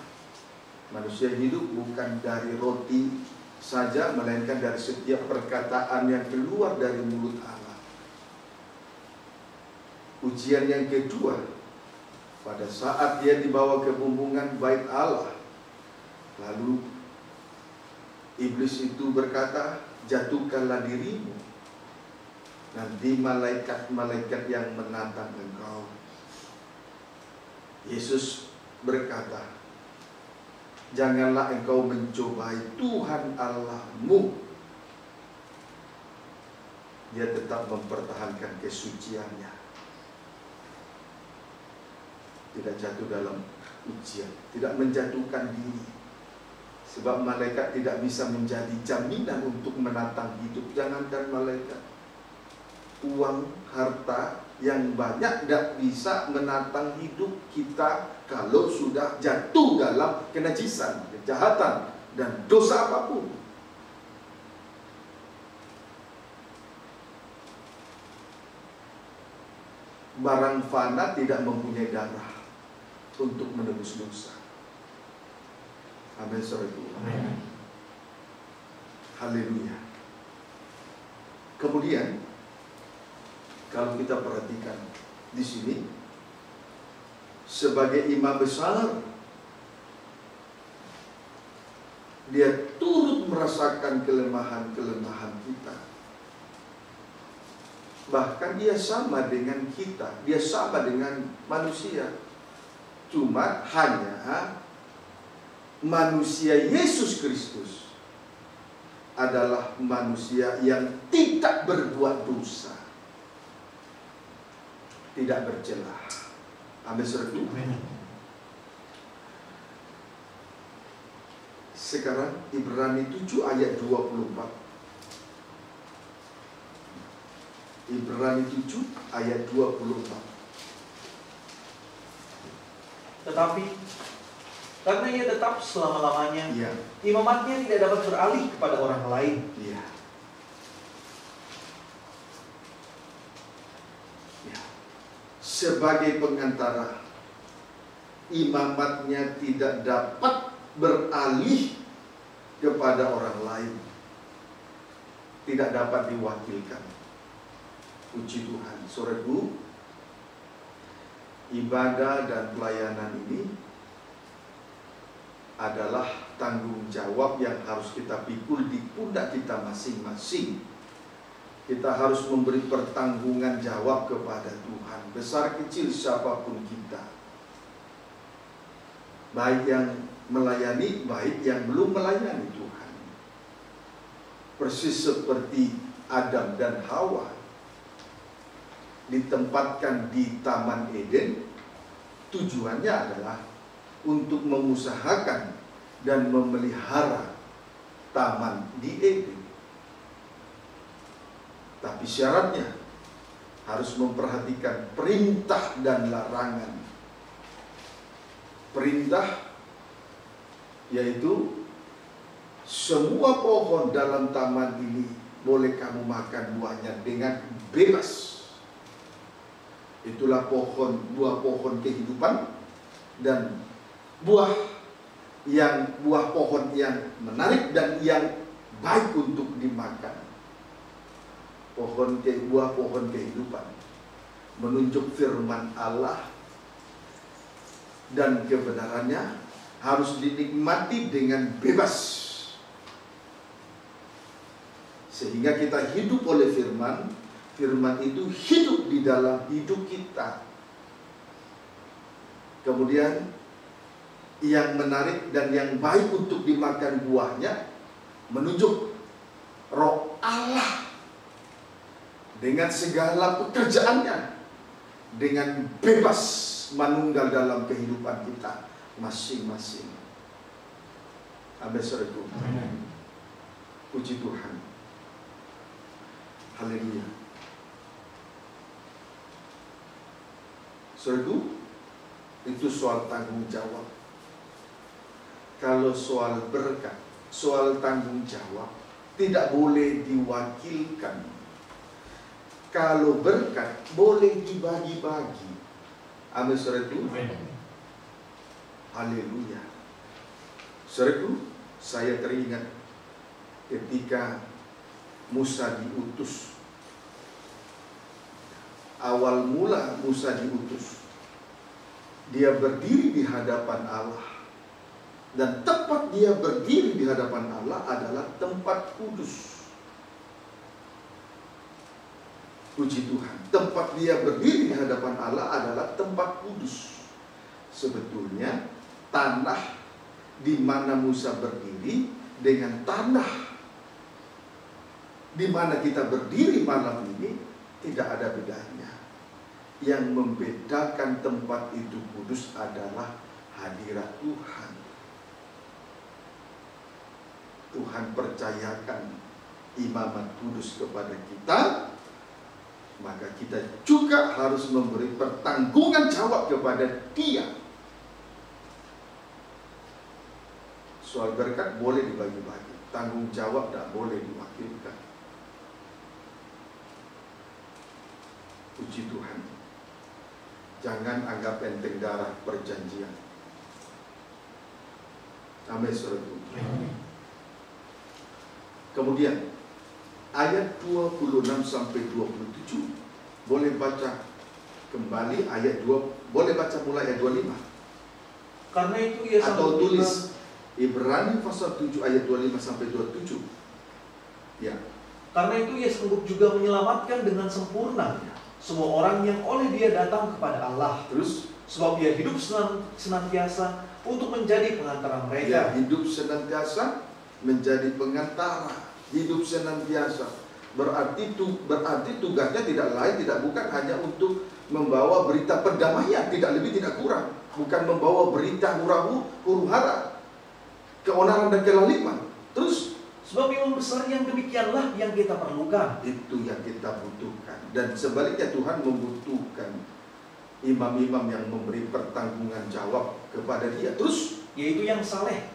manusia hidup bukan dari roti saja, melainkan dari setiap perkataan yang keluar dari mulut Allah. Ujian yang kedua, pada saat dia dibawa ke bumbungan bait Allah, lalu iblis itu berkata, jatuhkanlah dirimu, nanti malaikat-malaikat yang menantang engkau. Yesus berkata, janganlah engkau mencobai Tuhan Allahmu. Dia tetap mempertahankan kesuciannya, tidak jatuh dalam ujian, tidak menjatuhkan diri. Sebab malaikat tidak bisa menjadi jaminan untuk menantang hidup. Jangankan malaikat, uang, harta yang banyak tidak bisa menantang hidup kita kalau sudah jatuh dalam kenajisan, kejahatan, dan dosa apapun. Barang fana tidak mempunyai darah untuk menebus dosa. Amin, saudaraku. Haleluya. Kemudian kalau kita perhatikan di sini, sebagai imam besar, dia turut merasakan kelemahan-kelemahan kita. Bahkan dia sama dengan kita, dia sama dengan manusia. Cuma hanya manusia Yesus Kristus adalah manusia yang tidak berbuat dosa, tidak bercela. Amin, saudara. Sekarang Ibrani 7 ayat 24. Ibrani 7 ayat 24. Tetapi karena ia tetap selama-lamanya, Iya. imamatnya tidak dapat beralih kepada orang lain. Iya. Ya. Sebagai pengantara, imamatnya tidak dapat beralih kepada orang lain, tidak dapat diwakilkan. Puji Tuhan, saudaraku, ibadah dan pelayanan ini adalah tanggung jawab yang harus kita pikul di pundak kita masing-masing. Kita harus memberi pertanggungan jawab kepada Tuhan, besar kecil siapapun kita. baik yang melayani, baik yang belum melayani Tuhan. Persis seperti Adam dan Hawa ditempatkan di Taman Eden, tujuannya adalah untuk mengusahakan dan memelihara taman di Eden. Tapi syaratnya harus memperhatikan perintah dan larangan. Perintah yaitu semua pohon dalam taman ini boleh kamu makan buahnya dengan bebas. Itulah buah pohon kehidupan dan buah pohon yang menarik dan yang baik untuk dimakan. Buah pohon kehidupan menunjuk firman Allah dan kebenarannya harus dinikmati dengan bebas, sehingga kita hidup oleh firman. Firman itu hidup di dalam hidup kita. Kemudian yang menarik dan yang baik untuk dimakan buahnya menunjuk Roh Allah dengan segala pekerjaannya, dengan bebas manunggal dalam kehidupan kita masing-masing. Amin, saudaraku. Puji Tuhan. Haleluya. Saudaraku, itu soal tanggung jawab. Kalau soal berkat, soal tanggung jawab tidak boleh diwakilkan. Kalau berkat boleh dibagi-bagi. Amin, saudaraku. Haleluya. Saudaraku, saya teringat ketika Musa diutus. Awal mula Musa diutus, dia berdiri di hadapan Allah. Dan tempat dia berdiri di hadapan Allah adalah tempat kudus. Puji Tuhan, tempat dia berdiri di hadapan Allah adalah tempat kudus. Sebetulnya tanah di mana Musa berdiri dengan tanah di mana kita berdiri malam ini tidak ada bedanya. Yang membedakan tempat itu kudus adalah hadirat Tuhan. Tuhan percayakan imamat kudus kepada kita, maka kita juga harus memberi pertanggungan jawab kepada Dia. Soal berkat boleh dibagi-bagi, tanggung jawab tidak boleh diwakilkan. Puji Tuhan. Jangan anggap enteng darah perjanjian. Amin, saudaraku. Kemudian ayat 26 sampai 27 boleh baca kembali ayat 2, boleh baca mulai ayat 25. Karena itu ia atau tulis Ibrani pasal 7 ayat 25 sampai 27. Ya. Karena itu ia sanggup juga menyelamatkan dengan sempurna semua orang yang oleh dia datang kepada Allah. Terus, sebab ia hidup senantiasa untuk menjadi pengantara mereka. Ya, hidup senantiasa menjadi pengantara. Hidup senantiasa berarti tugasnya tidak lain, tidak bukan hanya untuk membawa berita perdamaian, tidak lebih tidak kurang. Bukan membawa berita huru-hara, keonaran dan kelaliman. Terus, sebab imam besar yang demikianlah yang kita perlukan. Itu yang kita butuhkan. Dan sebaliknya Tuhan membutuhkan imam-imam yang memberi pertanggungan jawab kepada Dia. Terus, yaitu yang saleh,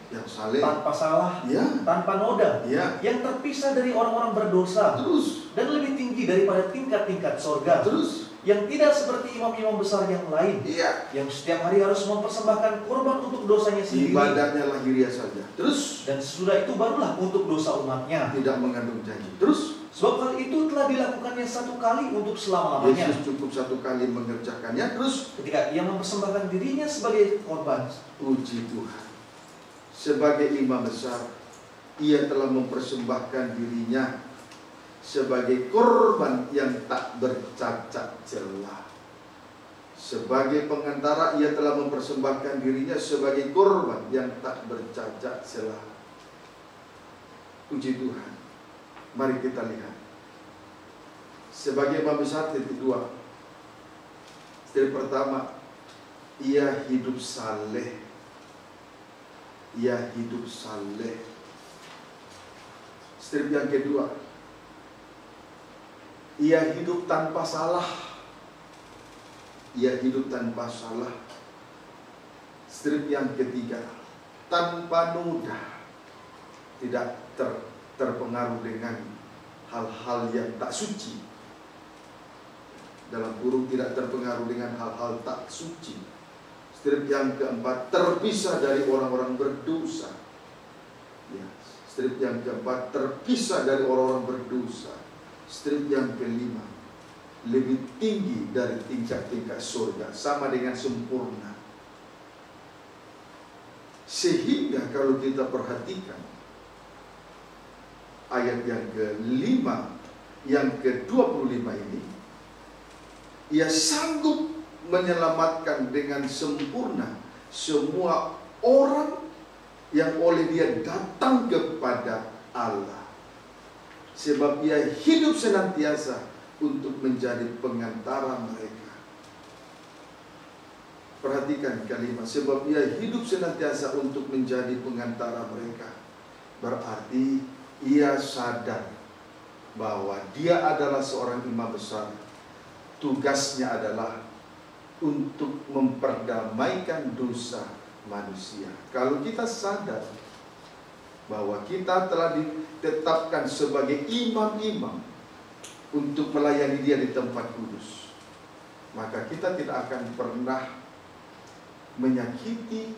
tanpa salah, ya, tanpa noda, ya, yang terpisah dari orang-orang berdosa, terus, dan lebih tinggi daripada tingkat-tingkat sorga, terus, yang tidak seperti imam-imam besar yang lain, ya, yang setiap hari harus mempersembahkan korban untuk dosanya sendiri, ibadahnya lahiriah saja. Terus, dan sesudah itu barulah untuk dosa umatnya, tidak mengandung janji. Terus, sebab hal itu telah dilakukannya satu kali untuk selama-lamanya. Yesus cukup satu kali mengerjakannya. Terus, ketika ia mempersembahkan dirinya sebagai korban. Puji Tuhan, sebagai imam besar, ia telah mempersembahkan dirinya sebagai korban yang tak bercacat celah. Sebagai pengantara ia telah mempersembahkan dirinya sebagai korban yang tak bercacat celah. Puji Tuhan. Mari kita lihat. Sebagai imam besar, titik 2. Titik pertama, ia hidup saleh. Ia hidup saleh. Strip yang kedua, ia hidup tanpa salah. Ia hidup tanpa salah. Strip yang ketiga, tanpa noda. Tidak terpengaruh dengan hal-hal yang tak suci. Dalam kurung, tidak terpengaruh dengan hal-hal tak suci. Strip yang keempat, terpisah dari orang-orang berdosa. Ya. Strip yang keempat, terpisah dari orang-orang berdosa. Strip yang kelima, lebih tinggi dari tingkat-tingkat surga, sama dengan sempurna. Sehingga kalau kita perhatikan ayat yang ke-5, yang ke-25 ini, ia sanggup menyelamatkan dengan sempurna semua orang yang oleh dia datang kepada Allah. Sebab ia hidup senantiasa untuk menjadi pengantara mereka. Perhatikan kalimat, sebab ia hidup senantiasa untuk menjadi pengantara mereka. Berarti ia sadar bahwa dia adalah seorang imam besar. Tugasnya adalah untuk memperdamaikan dosa manusia. Kalau kita sadar bahwa kita telah ditetapkan sebagai imam-imam untuk melayani dia di tempat kudus, maka kita tidak akan pernah menyakiti,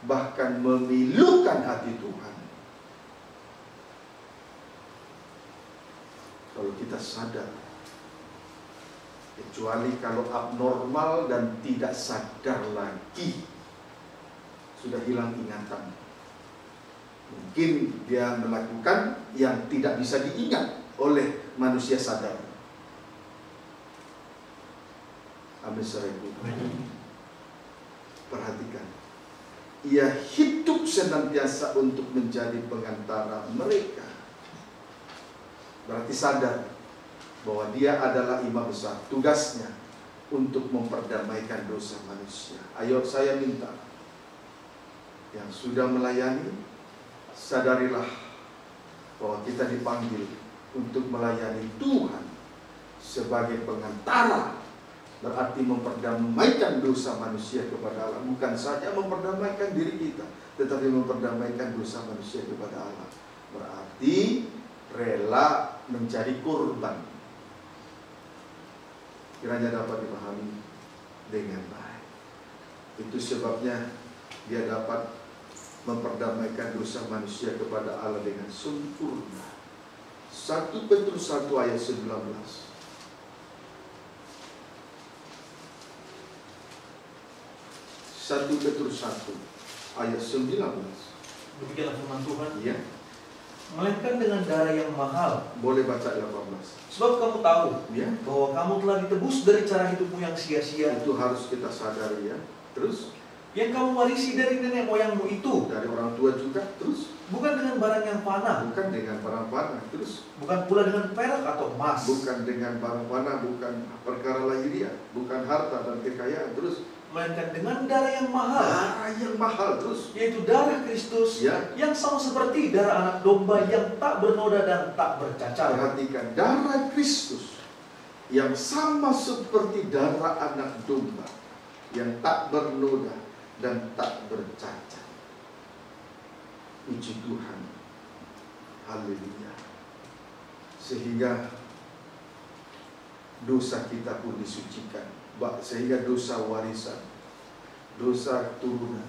bahkan memilukan hati Tuhan. Kalau kita sadar, kecuali kalau abnormal dan tidak sadar lagi, sudah hilang ingatan. Mungkin dia melakukan yang tidak bisa diingat oleh manusia sadar. Amin. Perhatikan, ia hidup senantiasa untuk menjadi pengantara mereka. Berarti sadar bahwa dia adalah imam besar. Tugasnya untuk memperdamaikan dosa manusia. Ayo saya minta, yang sudah melayani, sadarilah bahwa kita dipanggil untuk melayani Tuhan sebagai pengantara. Berarti memperdamaikan dosa manusia kepada Allah. Bukan saja memperdamaikan diri kita, tetapi memperdamaikan dosa manusia kepada Allah. Berarti rela menjadi korban. Kiranya dapat dipahami dengan baik. Itu sebabnya dia dapat memperdamaikan dosa manusia kepada Allah dengan sempurna. 1 Petrus 1 ayat 19. 1 Petrus 1 ayat 19. Demikianlah firman Tuhan. Ya. Melainkan dengan darah yang mahal. Boleh baca 18. Sebab kamu tahu Ya. bahwa kamu telah ditebus dari cara hidupmu yang sia-sia. Itu harus kita sadari ya. Terus Yang kamu warisi dari nenek moyangmu itu. dari orang tua juga. Terus Bukan dengan barang yang panah. bukan dengan barang panah. Terus Bukan pula dengan perak atau emas. bukan dengan barang panah, bukan perkara lahiriah, bukan harta dan kekayaan. Terus Melainkan dengan darah yang mahal. darah yang mahal. Terus Yaitu darah Kristus. ya. Yang sama seperti darah anak domba yang tak bernoda dan tak bercacat. Perhatikan, darah Kristus yang sama seperti darah anak domba yang tak bernoda dan tak bercacat. Puji Tuhan. Haleluya. Sehingga dosa kita pun disucikan. Sehingga dosa warisan, dosa turunan,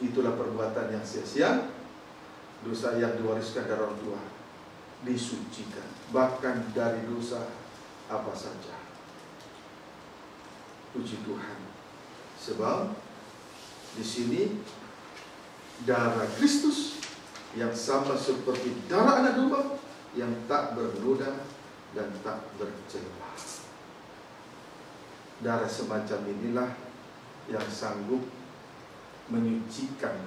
itulah perbuatan yang sia-sia. Dosa yang diwariskan dari orang tua disucikan, bahkan dari dosa apa saja. Puji Tuhan. Sebab di sini darah Kristus yang sama seperti darah anak domba yang tak bernoda dan tak bercelah. Darah semacam inilah yang sanggup menyucikan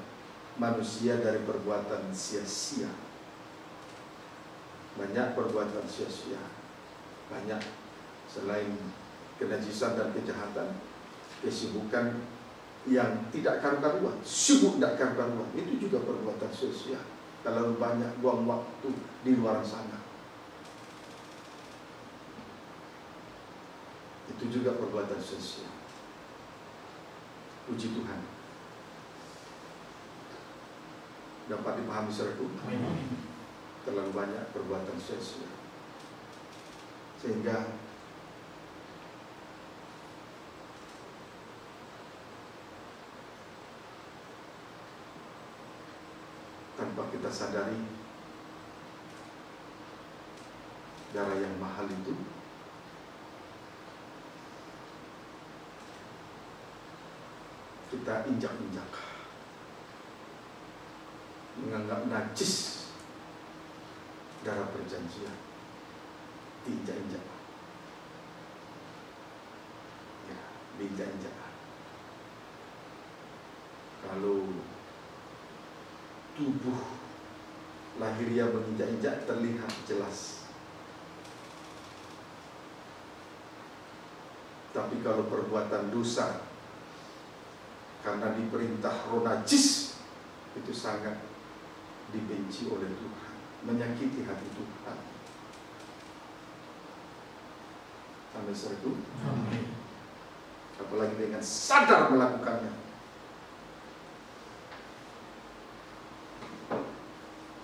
manusia dari perbuatan sia-sia. Banyak perbuatan sia-sia, banyak selain kenajisan dan kejahatan, kesibukan yang tidak karu-karuan, sibuk tidak karu-karuan, itu juga perbuatan sia-sia. Terlalu banyak buang waktu di luar sana, itu juga perbuatan sia-sia. Puji Tuhan. Dapat dipahami saudaraku? Terlalu banyak perbuatan sia-sia, sehingga tanpa kita sadari, darah yang mahal itu kita injak-injak, menganggap najis darah perjanjian, diinjak-injak, ya, diinjak-injak. Kalau tubuh lahiriah menginjak-injak terlihat jelas, tapi kalau perbuatan dosa karena diperintah roh najis, itu sangat dibenci oleh Tuhan, menyakiti hati Tuhan. Amin saudaraku. Apalagi dengan sadar melakukannya.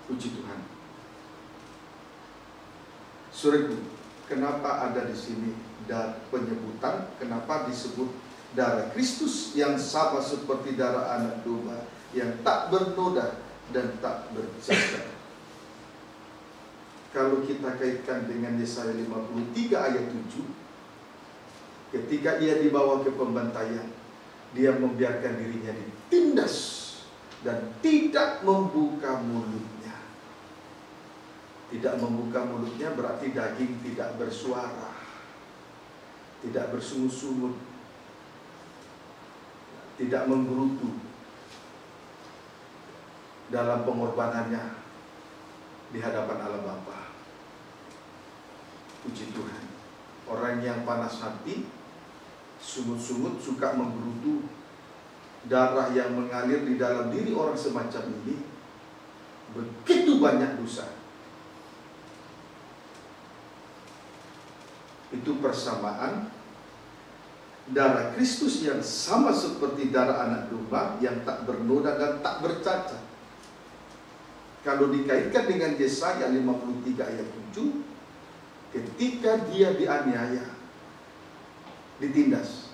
Puji Tuhan. Saudaraku, kenapa ada di sini penyebutan, kenapa disebut darah Kristus yang sama seperti darah anak domba yang tak bernoda dan tak bercacat? Kalau kita kaitkan dengan Yesaya 53 ayat 7, ketika ia dibawa ke pembantaian, dia membiarkan dirinya ditindas dan tidak membuka mulutnya. Tidak membuka mulutnya berarti daging tidak bersuara, tidak bersungut-sungut, tidak menggerutu dalam pengorbanannya di hadapan Allah Bapa. Puji Tuhan. Orang yang panas hati, sungut-sungut, suka menggerutu, darah yang mengalir di dalam diri orang semacam ini, begitu banyak dosa. Itu persamaan darah Kristus yang sama seperti darah anak domba yang tak bernoda dan tak bercacat. Kalau dikaitkan dengan Yesaya 53 ayat 7, ketika dia dianiaya, ditindas,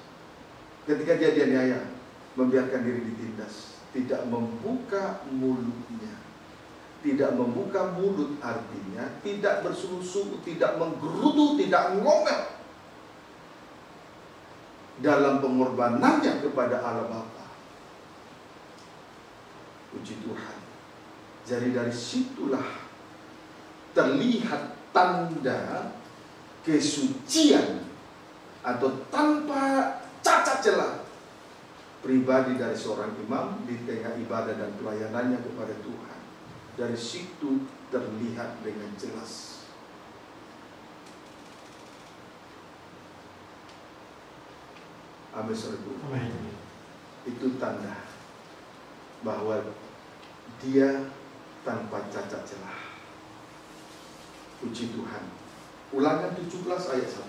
ketika dia dianiaya, membiarkan diri ditindas, tidak membuka mulutnya. Tidak membuka mulut artinya tidak bersungut-sungut, tidak menggerutu, tidak ngomel dalam pengorbanannya kepada Allah Bapa. Puji Tuhan. Jadi dari situlah terlihat tanda kesucian atau tanpa cacat celah pribadi dari seorang imam di tengah ibadah dan pelayanannya kepada Tuhan. Dari situ terlihat dengan jelas. Amin saudaraku. Itu tanda bahwa dia tanpa cacat celah. Puji Tuhan. Ulangan 17 ayat 1.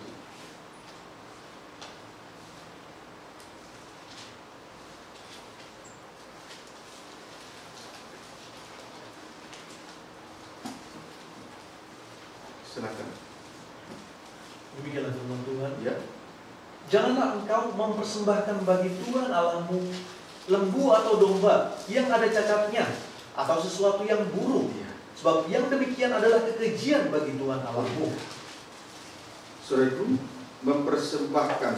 Silakan. Demikianlah firman Tuhan. Ya. Janganlah engkau mempersembahkan bagi Tuhan Allahmu lembu atau domba yang ada cacatnya atau sesuatu yang buruk, sebab yang demikian adalah kekejian bagi Tuhan Allahmu. Saudaraku, mempersembahkan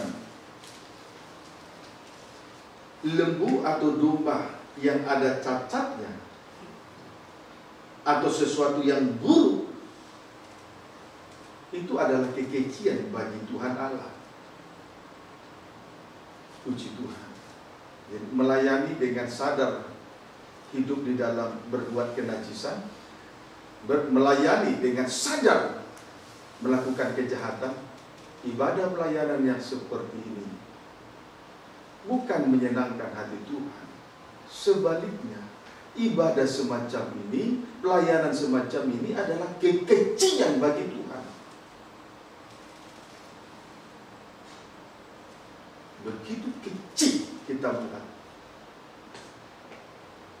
lembu atau domba yang ada cacatnya atau sesuatu yang buruk, itu adalah kekejian bagi Tuhan Allah. Puji Tuhan. Jadi, melayani dengan sadar hidup di dalam berbuat kenajisan, melayani dengan sadar melakukan kejahatan. Ibadah pelayanan yang seperti ini bukan menyenangkan hati Tuhan. Sebaliknya, ibadah semacam ini, pelayanan semacam ini adalah kekejian bagi Tuhan. Begitu kecil kita melihat,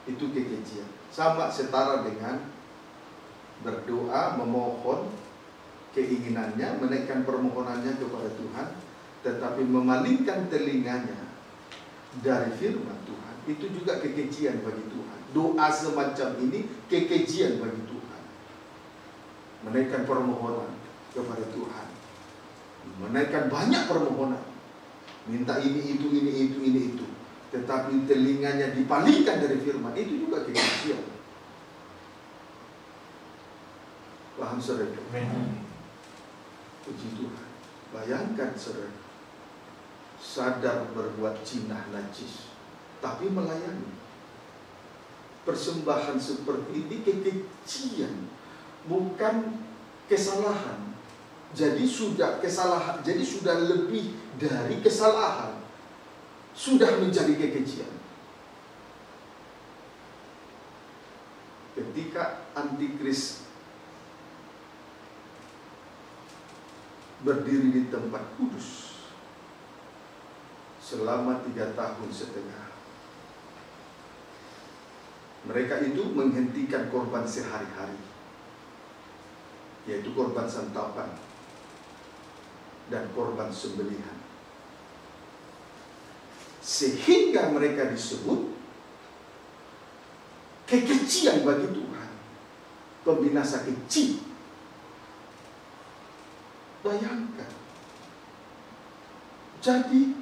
itu kekejian. Sama setara dengan berdoa, memohon keinginannya, menaikkan permohonannya kepada Tuhan, tetapi memalingkan telinganya dari firman Tuhan. Itu juga kekejian bagi Tuhan. Doa semacam ini kekejian bagi Tuhan. Menaikkan permohonan kepada Tuhan, menaikkan banyak permohonan, minta ini itu, tetapi telinganya dipalingkan dari firman, itu juga kekejian. Paham saudara? Puji Tuhan. Bayangkan saudara, sadar berbuat jinah najis, tapi melayani. Persembahan seperti ini kekejian, bukan kesalahan. Jadi sudah kesalahan, jadi sudah lebih dari kesalahan, sudah menjadi kekejian. Ketika antikris berdiri di tempat kudus selama 3,5 tahun, mereka itu menghentikan korban sehari-hari, yaitu korban santapan dan korban sembelihan, sehingga mereka disebut kekejian bagi Tuhan, pembinasa kecil. Bayangkan. Jadi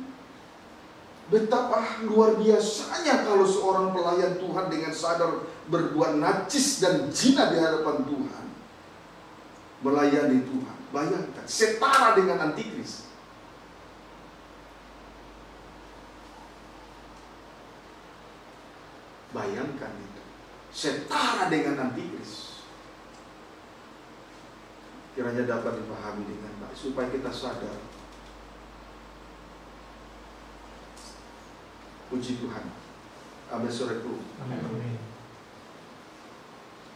betapa luar biasanya kalau seorang pelayan Tuhan dengan sadar berbuat najis dan zina di hadapan Tuhan, melayani Tuhan. Bayangkan, setara dengan antikris. Bayangkan itu, setara dengan antikris. Kiranya dapat dipahami dengan baik, supaya kita sadar. Puji Tuhan. Amin saudaraku. Amin.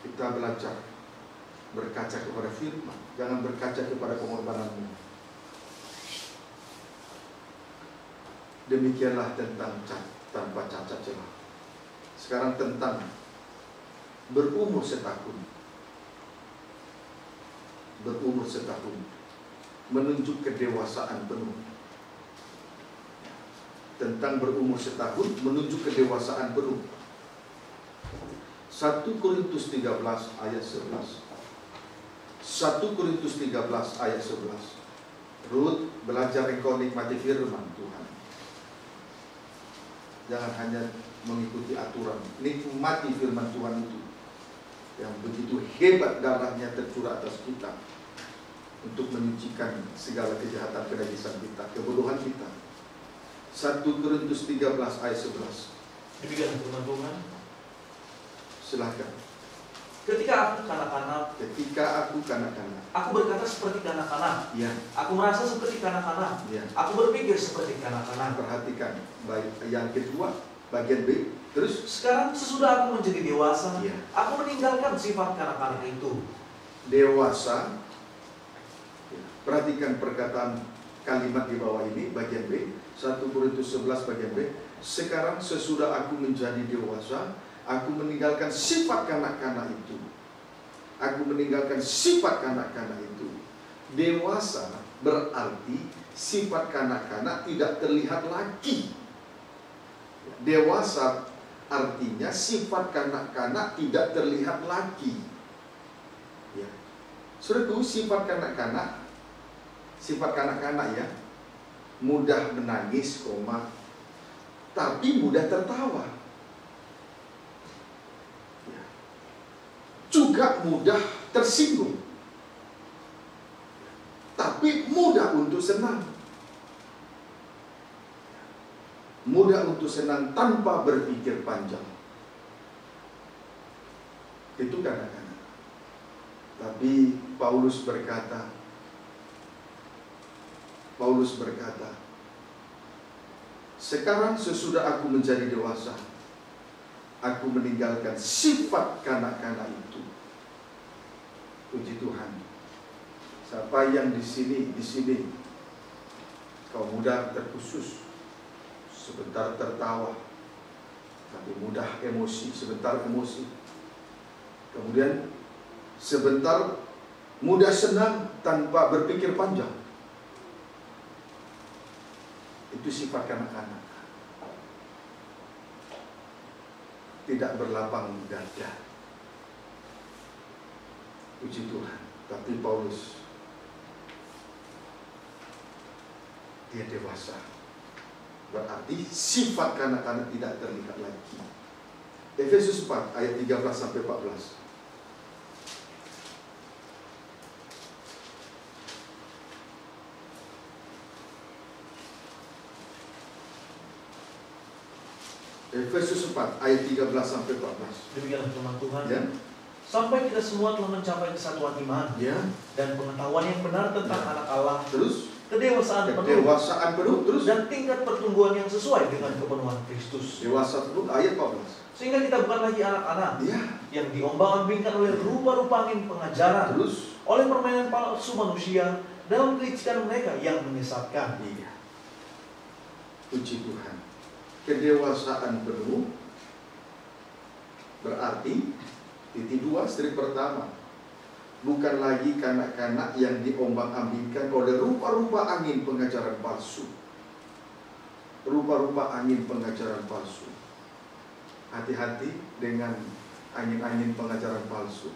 Kita belajar berkaca kepada firman, jangan berkaca kepada pengorbananmu. Demikianlah tentang tanpa cacat celah. Sekarang tentang berumur setahun. Berumur setahun menunjuk kedewasaan penuh. Tentang berumur setahun menunjuk kedewasaan penuh. 1 Korintus 13 ayat 11. 1 Korintus 13 ayat 11. Ruth, belajar engkau nikmati firman Tuhan. Jangan hanya mengikuti aturan, nikmati firman Tuhan itu yang begitu hebat, darahnya tercurah atas kita untuk menyucikan segala kejahatan, kenajisan kita, kebodohan kita. 1 Korintus 13 ayat 11. Demikian firman Tuhan. Silahkan. Ketika aku kanak-kanak, aku berkata seperti kanak-kanak. Ya. Aku merasa seperti kanak-kanak. Ya. Aku berpikir seperti kanak-kanak. Perhatikan baik yang kedua, bagian B. Terus sekarang sesudah aku menjadi dewasa, ya, aku meninggalkan sifat kanak-kanak itu. Dewasa. Ya. Perhatikan perkataan kalimat di bawah ini, bagian B. 1 Korintus 11 bagian B. Sekarang sesudah aku menjadi dewasa, aku meninggalkan sifat kanak-kanak itu. Aku meninggalkan sifat kanak-kanak itu. Dewasa berarti sifat kanak-kanak tidak terlihat lagi. Dewasa artinya sifat kanak-kanak tidak terlihat lagi. Ya. Saudaraku, sifat kanak-kanak ya, mudah menangis, tapi mudah tertawa. Ya. Juga mudah tersinggung, tapi mudah untuk senang. mudah untuk senang tanpa berpikir panjang. Itu kanak-kanak. Tapi Paulus berkata, sekarang sesudah aku menjadi dewasa, aku meninggalkan sifat kanak-kanak itu. Puji Tuhan. Siapa yang di sini kaum muda terkhusus, sebentar tertawa, tapi mudah emosi, sebentar emosi. Kemudian sebentar mudah senang tanpa berpikir panjang. Itu sifat kanak-kanak. Tidak berlapang dada. Puji Tuhan. Tapi Paulus, dia dewasa. Berarti sifat kanak-kanak tidak terlihat lagi. Efesus 4 ayat 13 sampai 14. Efesus 4 ayat 13 sampai 14. Demikianlah firman Tuhan. Ya. Sampai kita semua telah mencapai kesatuan iman, Ya. dan pengetahuan yang benar tentang Ya. anak Allah, Terus kedewasaan penuh, terus dan tingkat pertumbuhan yang sesuai dengan kepenuhan Kristus. dewasa penuh ayat 14. Sehingga kita bukan lagi anak-anak Ya. yang diombang-ambingkan oleh rupa-rupa angin pengajaran, Terus oleh permainan palsu manusia dalam kelicikan mereka yang menyesatkan. iya. Puji Tuhan. Kedewasaan penuh berarti titik 2 strip pertama, bukan lagi kanak-kanak yang diombang-ambingkan oleh rupa-rupa angin pengajaran palsu. Rupa-rupa angin pengajaran palsu. Hati-hati dengan angin-angin pengajaran palsu.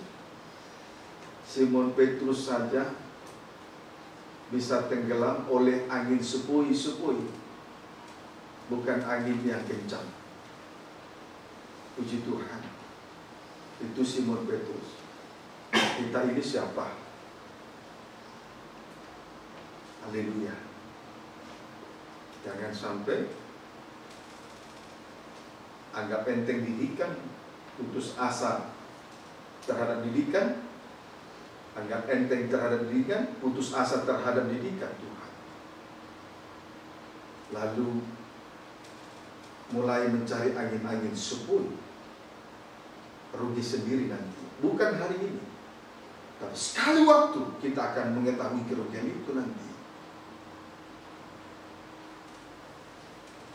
Simon Petrus saja bisa tenggelam oleh angin sepoi-sepoi, bukan angin yang kencang. Puji Tuhan. Itu Simon Petrus. Kita ini siapa? Haleluya. Jangan sampai anggap enteng didikan, putus asa terhadap didikan, anggap enteng terhadap didikan, putus asa terhadap didikan Tuhan. Lalu mulai mencari angin-angin sepoi, rugi sendiri nanti. Bukan hari ini, tapi sekali waktu kita akan mengetahui kerugian itu nanti.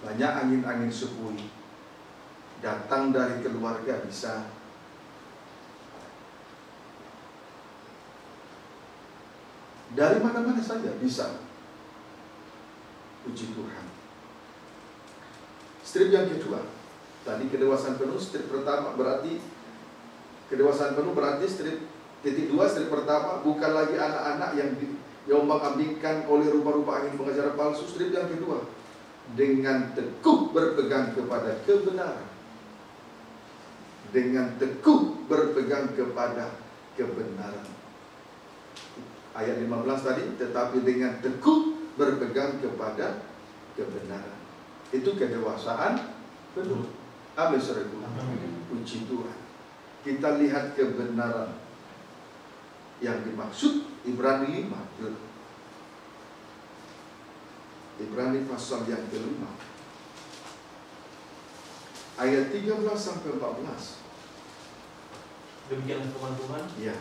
Banyak angin-angin sepoi datang dari keluarga, bisa dari mana-mana saja bisa. Puji Tuhan. Strip yang kedua, tadi kedewasaan penuh, strip pertama berarti kedewasaan penuh berarti strip titik 2 strip pertama, bukan lagi anak-anak yang diombang-ambingkan oleh rupa-rupa angin pengajaran palsu. Strip yang kedua, dengan teguh berpegang kepada kebenaran. Dengan teguh berpegang kepada kebenaran. Ayat 15 tadi, tetapi dengan teguh berpegang kepada kebenaran. Itu kedewasaan penuh. Amin, saudara. Puji Tuhan. Kita lihat kebenaran yang dimaksud Ibrani 5. Ibrani pasal yang ke-5 ayat 13 sampai 14. Demikianlah firman Tuhan. Ya.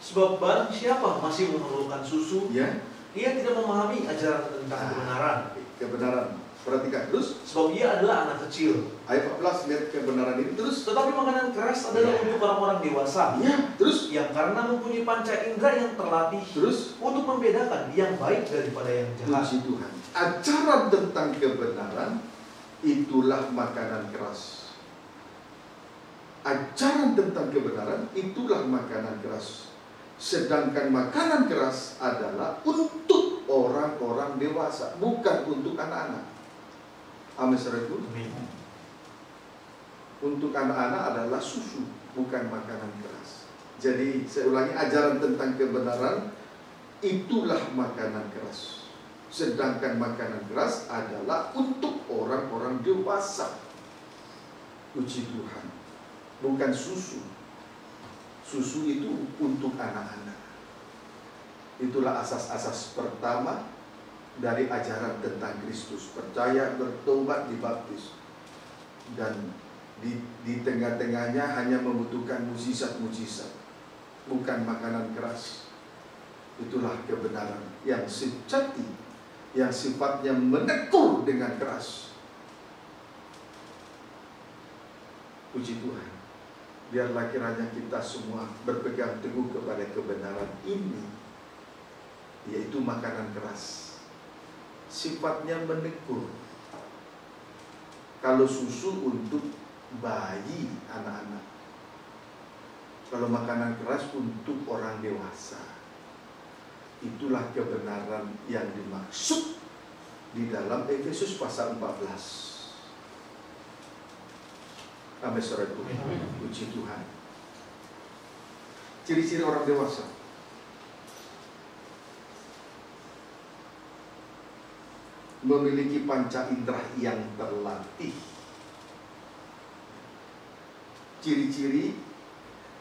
Sebab barang siapa masih memerlukan susu, Ya. ia tidak memahami ajaran tentang kebenaran. Kebenaran. Perhatikan terus. Sebab ia adalah anak kecil. Ayat 14 lihat kebenaran ini terus. Tetapi makanan keras adalah untuk orang-orang dewasa. Ya. Terus. Yang karena mempunyai panca indera yang terlatih. Terus. Untuk membedakan yang baik daripada yang jahat. Puji Tuhan. Ajaran tentang kebenaran itulah makanan keras. Ajaran tentang kebenaran itulah makanan keras. Sedangkan makanan keras adalah untuk orang-orang dewasa, bukan untuk anak-anak. Amin, saudaraku. Untuk anak-anak adalah susu, bukan makanan keras. Jadi saya ulangi, ajaran tentang kebenaran itulah makanan keras. Sedangkan makanan keras adalah untuk orang-orang dewasa. Puji Tuhan. Bukan susu. Susu itu untuk anak-anak. Itulah asas-asas pertama dari ajaran tentang Kristus. Percaya, bertobat, dibaptis. Dan di tengah-tengahnya hanya membutuhkan mukjizat-mukjizat, bukan makanan keras. Itulah kebenaran yang sejati, yang sifatnya menegur dengan keras. Puji Tuhan. Biarlah kiranya kita semua berpegang teguh kepada kebenaran ini, yaitu makanan keras. Sifatnya menegur. Kalau susu untuk bayi, anak-anak. Kalau makanan keras untuk orang dewasa. Itulah kebenaran yang dimaksud di dalam Efesus pasal 14. Amin, saudaraku. Puji Tuhan. Ciri-ciri orang dewasa. Memiliki panca indera yang terlatih. Ciri-ciri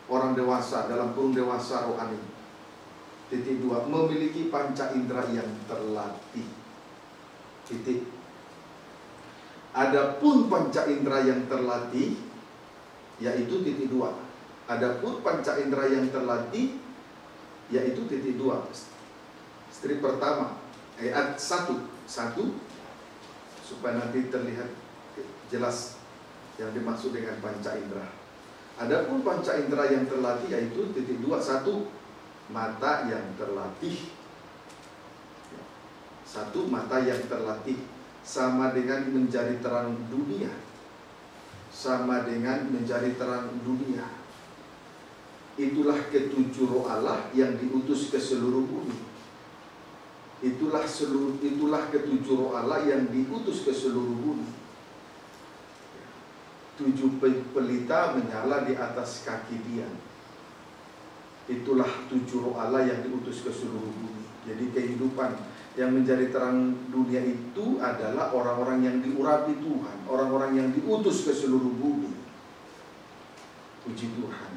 orang dewasa, dalam kurung dewasa rohani. Titik 2, memiliki panca indera yang terlatih. Titik. Adapun panca indera yang terlatih, yaitu titik 2. Adapun panca indera yang terlatih, yaitu titik 2. Strip pertama, ayat 1, supaya nanti terlihat jelas yang dimaksud dengan panca indera. Adapun panca indera yang terlatih, yaitu titik 2, 1, mata yang terlatih. 1, mata yang terlatih. Sama dengan menjadi terang dunia. Sama dengan menjadi terang dunia. Itulah ketujuh roh Allah yang diutus ke seluruh bumi. Itulah ketujuh roh Allah yang diutus ke seluruh bumi. 7 pelita menyala di atas kaki dia. Itulah 7 roh Allah yang diutus ke seluruh bumi. Jadi kehidupan yang menjadi terang dunia itu adalah orang-orang yang diurapi Tuhan, orang-orang yang diutus ke seluruh bumi. Puji Tuhan.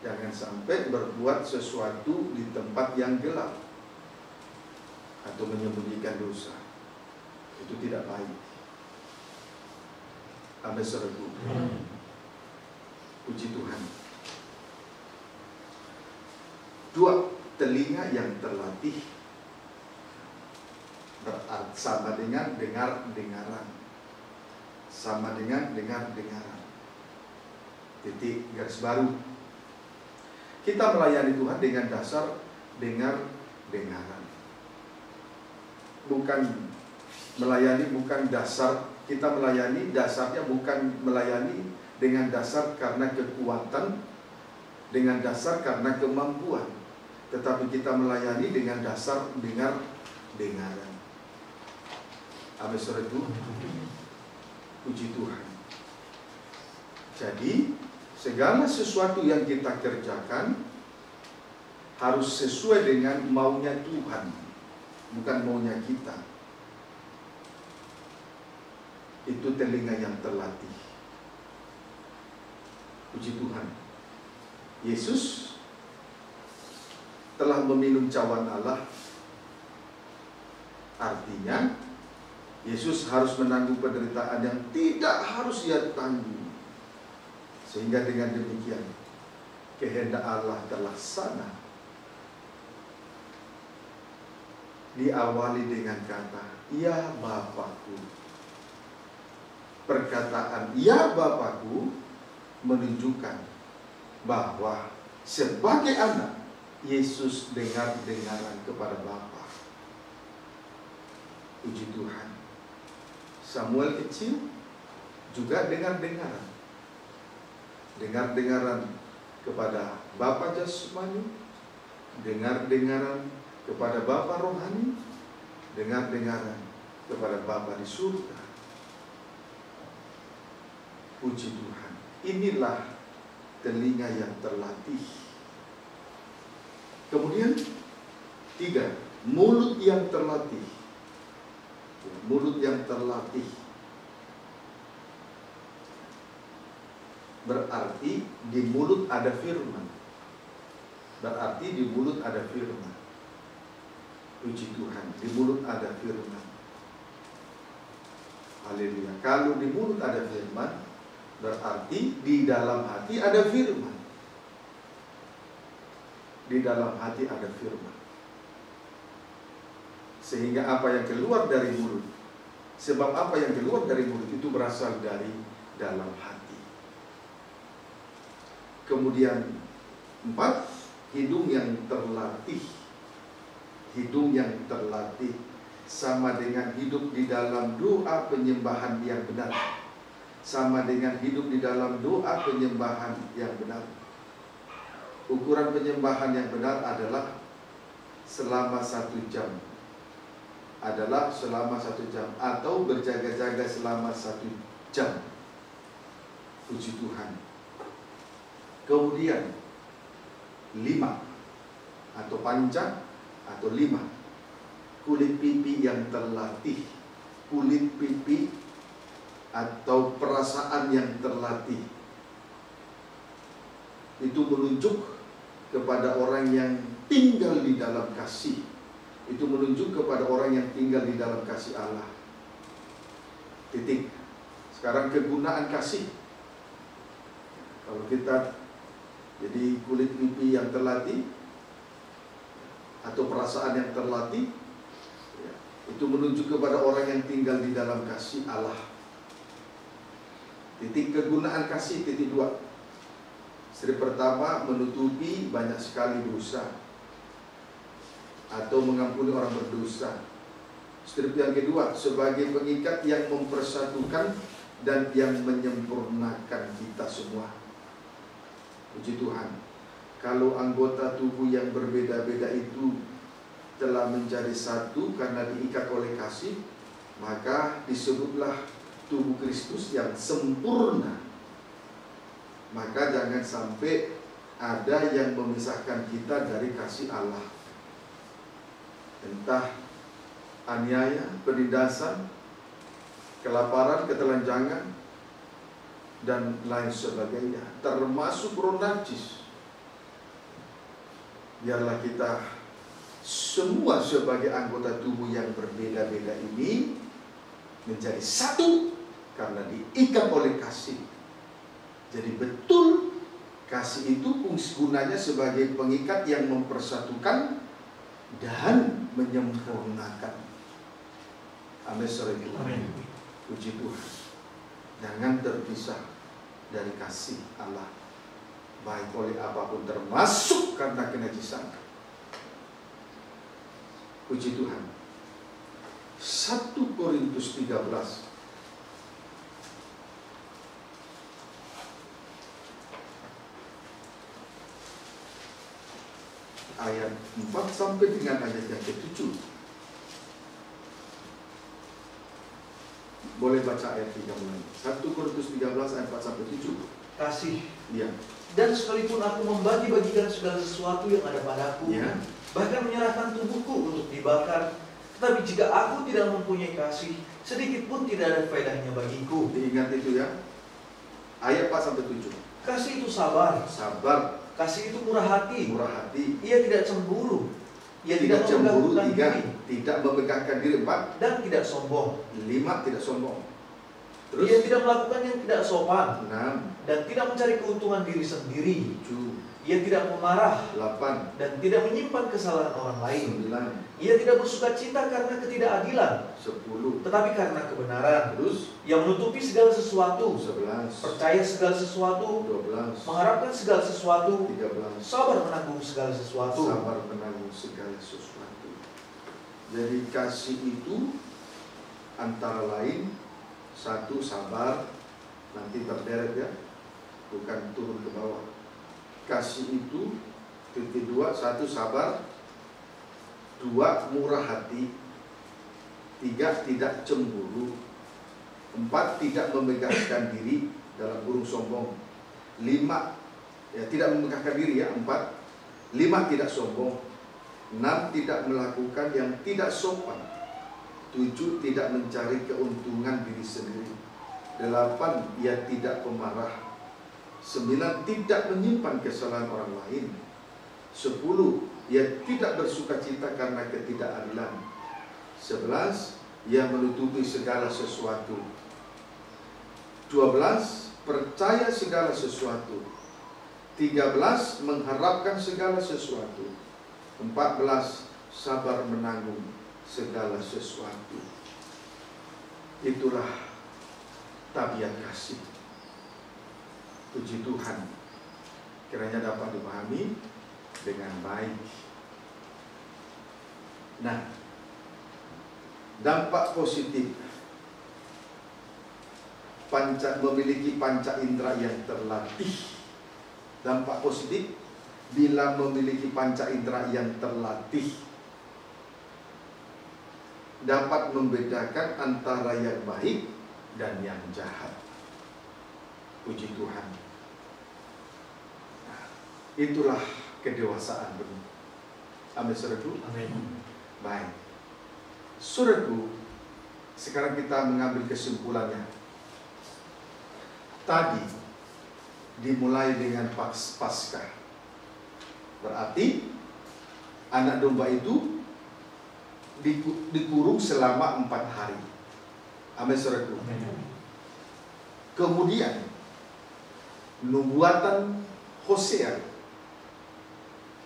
Jangan sampai berbuat sesuatu di tempat yang gelap atau menyembunyikan dosa. Itu tidak baik. Amin, saudaraku. Puji Tuhan. 2, telinga yang terlatih. Sama dengan dengar-dengaran. Sama dengan dengar-dengaran. Titik garis baru. Kita melayani Tuhan dengan dasar dengar-dengaran. Bukan melayani, bukan dasar. Kita melayani dasarnya bukan melayani dengan dasar karena kekuatan, dengan dasar karena kemampuan, tetapi kita melayani dengan dasar dengar-dengaran. Amin, saudaraku. Puji Tuhan. Jadi segala sesuatu yang kita kerjakan harus sesuai dengan maunya Tuhan, bukan maunya kita. Itu telinga yang terlatih. Puji Tuhan. Yesus telah meminum cawan Allah. Artinya Yesus harus menanggung penderitaan yang tidak harus ia tanggung. Sehingga dengan demikian kehendak Allah terlaksana. Diawali dengan kata, "Ya Bapakku." Perkataan "Ya Bapakku" menunjukkan bahwa sebagai anak, Yesus dengar-dengaran kepada Bapa. Puji Tuhan. Samuel kecil juga dengar-dengaran. Dengar-dengaran kepada Bapa jasmani, dengar-dengaran kepada Bapa rohani, dengar-dengaran kepada Bapa di surga. Puji Tuhan. Inilah telinga yang terlatih. Kemudian 3, mulut yang terlatih. Mulut yang terlatih berarti di mulut ada firman. Berarti di mulut ada firman. Puji Tuhan, di mulut ada firman. Haleluya. Kalau di mulut ada firman, berarti di dalam hati ada firman. Di dalam hati ada firman. Sehingga apa yang keluar dari mulut, sebab apa yang keluar dari mulut itu berasal dari dalam hati. Kemudian 4, hidung yang terlatih. Hidung yang terlatih sama dengan hidup di dalam doa penyembahan yang benar. Sama dengan hidup di dalam doa penyembahan yang benar. Ukuran penyembahan yang benar adalah selama 1 jam. Adalah selama 1 jam atau berjaga-jaga selama 1 jam. Puji Tuhan. Kemudian 5 atau panjang atau 5, kulit pipi yang terlatih. Kulit pipi atau perasaan yang terlatih itu menunjuk kepada orang yang tinggal di dalam kasih. Itu menunjuk kepada orang yang tinggal di dalam kasih Allah. Titik. Sekarang kegunaan kasih. Kalau kita jadi kulit pipi yang terlatih atau perasaan yang terlatih, ya, itu menunjuk kepada orang yang tinggal di dalam kasih Allah. Titik kegunaan kasih, titik 2. Strip pertama, menutupi banyak sekali dosa atau mengampuni orang berdosa. Strip yang kedua, sebagai pengikat yang mempersatukan dan yang menyempurnakan kita semua. Puji Tuhan. Kalau anggota tubuh yang berbeda-beda itu telah menjadi satu karena diikat oleh kasih, maka disebutlah tubuh Kristus yang sempurna. Maka jangan sampai ada yang memisahkan kita dari kasih Allah. Entah aniaya, penindasan, kelaparan, ketelanjangan, dan lain sebagainya, termasuk roh najis. Biarlah kita semua sebagai anggota tubuh yang berbeda-beda ini menjadi satu karena diikat oleh kasih. Jadi betul kasih itu fungsi gunanya sebagai pengikat yang mempersatukan dan menyempurnakan. Amin. Amin. Puji Tuhan. Jangan terpisah dari kasih Allah, baik oleh apapun, termasuk karena kenajisan. Puji Tuhan. 1 Korintus 13 ayat 4 sampai dengan ayat yang ke-7. Boleh baca ayat 3 mulai. 1 Korintus 13 ayat 4 sampai 7. Kasih. Ya. Dan sekalipun aku membagi-bagikan segala sesuatu yang ada padaku, Ya. bahkan menyerahkan tubuhku untuk dibakar, tetapi jika aku tidak mempunyai kasih, sedikit pun tidak ada faedahnya bagiku. Diingat itu ya. Ayat 4 sampai 7. Kasih itu sabar. Sabar. Kasih itu murah hati. Murah hati. Ia tidak cemburu. Ia Tidak cemburu. memegahkan 3. diri. Tidak memegahkan diri. 4. Dan tidak sombong. 5. Tidak sombong. Ia Terus tidak melakukan yang tidak sopan. 6. Dan tidak mencari keuntungan diri sendiri. 7. Ia tidak memarah. 8. Dan tidak menyimpan kesalahan orang lain. 9. Ia tidak bersuka cita karena ketidakadilan, 10. tetapi karena kebenaran. Terus Yang menutupi segala sesuatu, 11. percaya segala sesuatu, 12. mengharapkan segala sesuatu, 13. sabar menanggung segala sesuatu. Sabar menanggung segala sesuatu. Jadi kasih itu antara lain 1 sabar, nanti berderet ya, bukan turun ke bawah. Kasih itu titik 2, 1 sabar, 2 murah hati, 3 tidak cemburu, 4 tidak memegahkan diri dalam burung sombong, 5 ya tidak memegahkan diri ya, 4, 5 tidak sombong, 6 tidak melakukan yang tidak sopan, 7. Tidak mencari keuntungan diri sendiri. 8. Ia tidak pemarah. 9. Tidak menyimpan kesalahan orang lain. 10. Ia tidak bersukacita karena ketidakadilan. 11. Ia menutupi segala sesuatu. 12. Percaya segala sesuatu. 13. Mengharapkan segala sesuatu. 14. Sabar menanggung segala sesuatu. Itulah tabiat kasih. Puji Tuhan, kiranya dapat dipahami dengan baik. Nah, dampak positif memiliki panca indera yang terlatih. Dampak positif bila memiliki panca indera yang terlatih dapat membedakan antara yang baik dan yang jahat. Puji Tuhan. Nah, itulah kedewasaan benar. Amin, saudaraku. Amin. Baik, saudaraku, sekarang kita mengambil kesimpulannya. Tadi dimulai dengan Paskah. Berarti anak domba itu dikurung selama 4 hari. Amin, saudaraku. Kemudian nubuatan Hosea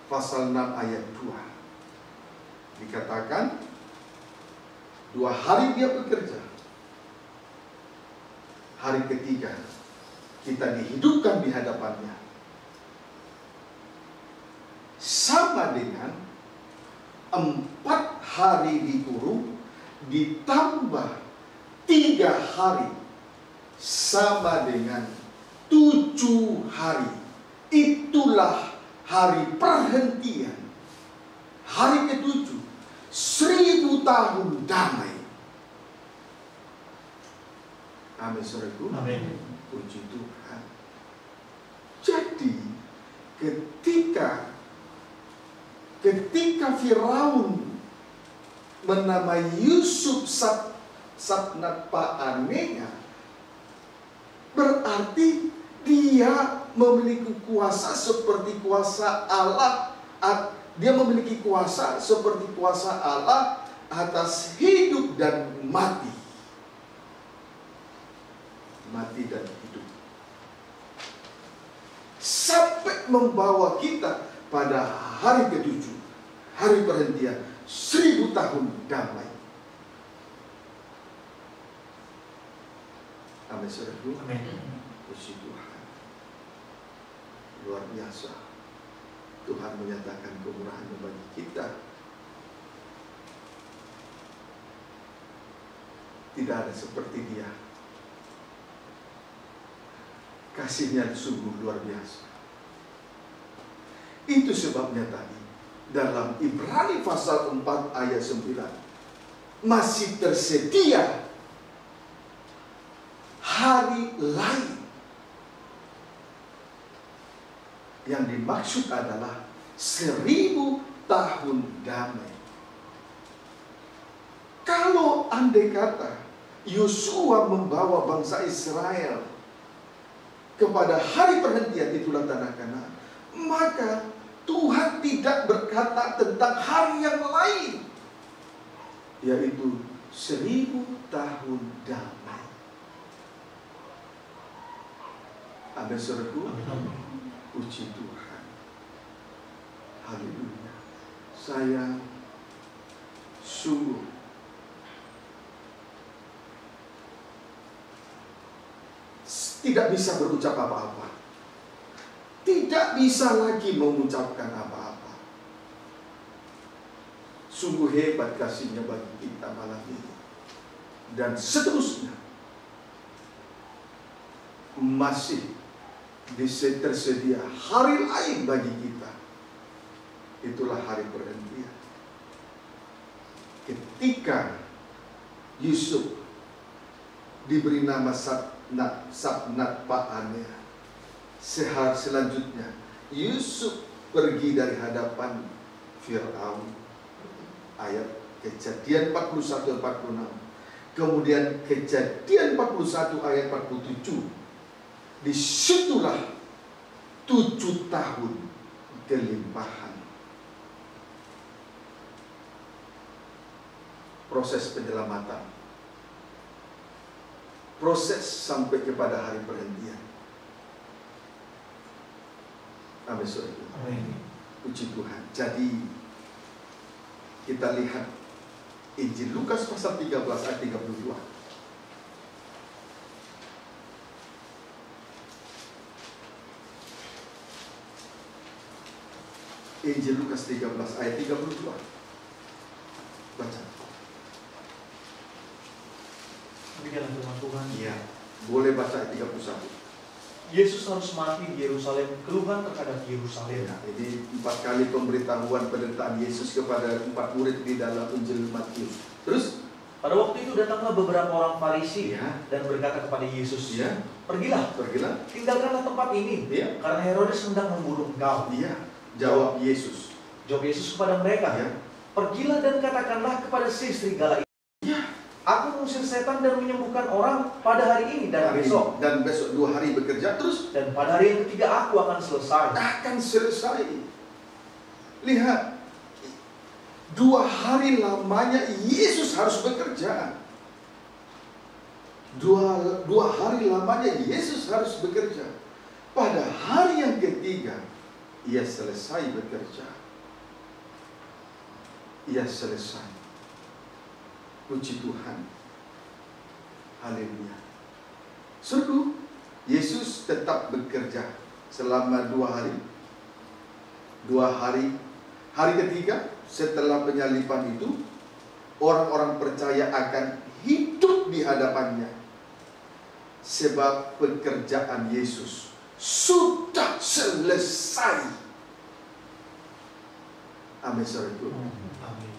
pasal 6 ayat 2 dikatakan 2 hari dia bekerja, hari ketiga kita dihidupkan di hadapannya. Sama dengan 4 hari dikurung ditambah 3 hari, sama dengan 7 hari. Itulah hari perhentian, hari ke-7, 1000 tahun damai. Amin, saudaraku. Amin. Puji Tuhan. Jadi ketika Firaun menamai Yusuf Sabnat Pa'anea, berarti dia memiliki kuasa seperti kuasa Allah. Dia memiliki kuasa seperti kuasa Allah atas hidup dan mati. Mati dan hidup. Sampai membawa kita pada hari ke-7, hari perhentian, 1000 tahun damai. Amin, saudaraku. Amin. Puji Tuhan. Luar biasa. Tuhan menyatakan kemurahan bagi kita. Tidak ada seperti Dia. Kasihnya sungguh luar biasa. Itu sebabnya tadi dalam Ibrani pasal 4 ayat 9 masih tersedia hari lain. Yang dimaksud adalah 1000 tahun damai. Kalau andai kata Yosua membawa bangsa Israel kepada hari perhentian, itulah tanah Kanaan, maka Tuhan tidak berkata tentang hari yang lain, yaitu 1000 tahun damai. Amin, saudaraku. Puji Tuhan. Haleluya. Saya sungguh tidak bisa berucap apa-apa. Tidak bisa lagi mengucapkan apa-apa. Sungguh hebat kasih-Nya bagi kita malam ini. Dan seterusnya masih tersedia hari lain bagi kita. Itulah hari perhentian. Ketika Yusuf diberi nama Sabnat Pa'anea, selanjutnya Yusuf pergi dari hadapan Firaun. Ayat Kejadian 41 46. Kemudian Kejadian 41 ayat 47. Disitulah 7 tahun kelimpahan. Proses penyelamatan. Proses sampai kepada hari perhentian. Amin. Puji Tuhan. Jadi kita lihat Injil Lukas pasal 13 ayat 32. Injil Lukas 13 ayat 32. Baca. Demikianlah firman Tuhan. Iya, boleh baca ayat 31. Yesus harus mati di Yerusalem, keluhan terhadap Yerusalem. Ya, ini 4 kali pemberitahuan penderitaan Yesus kepada 4 murid di dalam Injil Matius. Terus Pada waktu itu datanglah beberapa orang Farisi ya, dan berkata kepada Yesus, ya, pergilah, tinggalkanlah tempat ini, ya, karena Herodes hendak membunuh engkau. iya. Jawab Yesus. Jawab Yesus kepada mereka, Ya, pergilah dan katakanlah kepada si serigala itu, ya. aku mengusir setan dan menyembuhkan orang pada hari ini dan besok. Dan besok 2 hari bekerja terus. Dan pada hari yang ketiga aku akan selesai. Akan selesai. Lihat, 2 hari lamanya Yesus harus bekerja. 2 hari lamanya Yesus harus bekerja. Pada hari yang ketiga ia selesai bekerja. Ia selesai. Puji Tuhan. Haleluya. Sungguh Yesus tetap bekerja selama 2 hari. 2 hari. Hari ketiga setelah penyaliban itu, orang-orang percaya akan hidup di hadapannya. Sebab pekerjaan Yesus sudah selesai. Amin. Amin.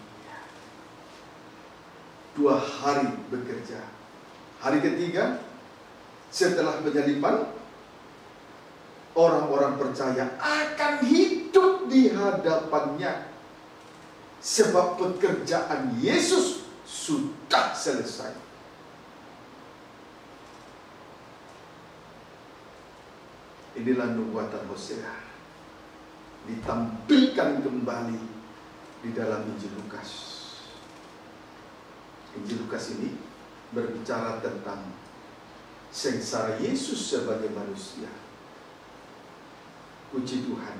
2 hari bekerja. Hari ketiga setelah penyaliban, orang-orang percaya akan hidup di hadapannya. Sebab pekerjaan Yesus sudah selesai. Inilah nubuatan Hosea ditampilkan kembali di dalam Injil Lukas. Injil Lukas ini berbicara tentang sengsara Yesus sebagai manusia. Puji Tuhan.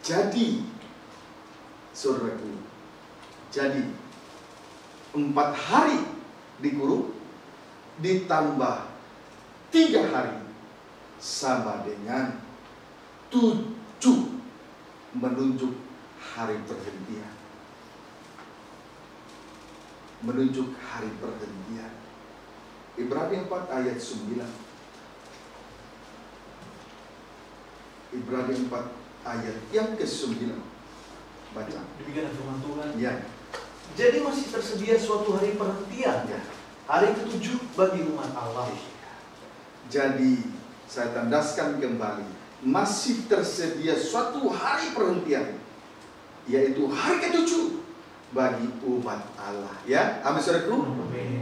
Jadi, saudaraku, jadi 4 hari dikurung ditambah 3 hari sama dengan 7 menunjuk hari perhentian. Menunjuk hari perhentian. Ibrani 4 ayat 9. Ibrani 4 ayat yang ke-9. Baca. Demikian firman Tuhan. Ya. Jadi masih tersedia suatu hari perhentian, Ya. hari ke-7 bagi umat Allah. Jadi saya tandaskan kembali, masih tersedia suatu hari perhentian, yaitu hari ke-7 bagi umat Allah. Ya, amin saudaraku.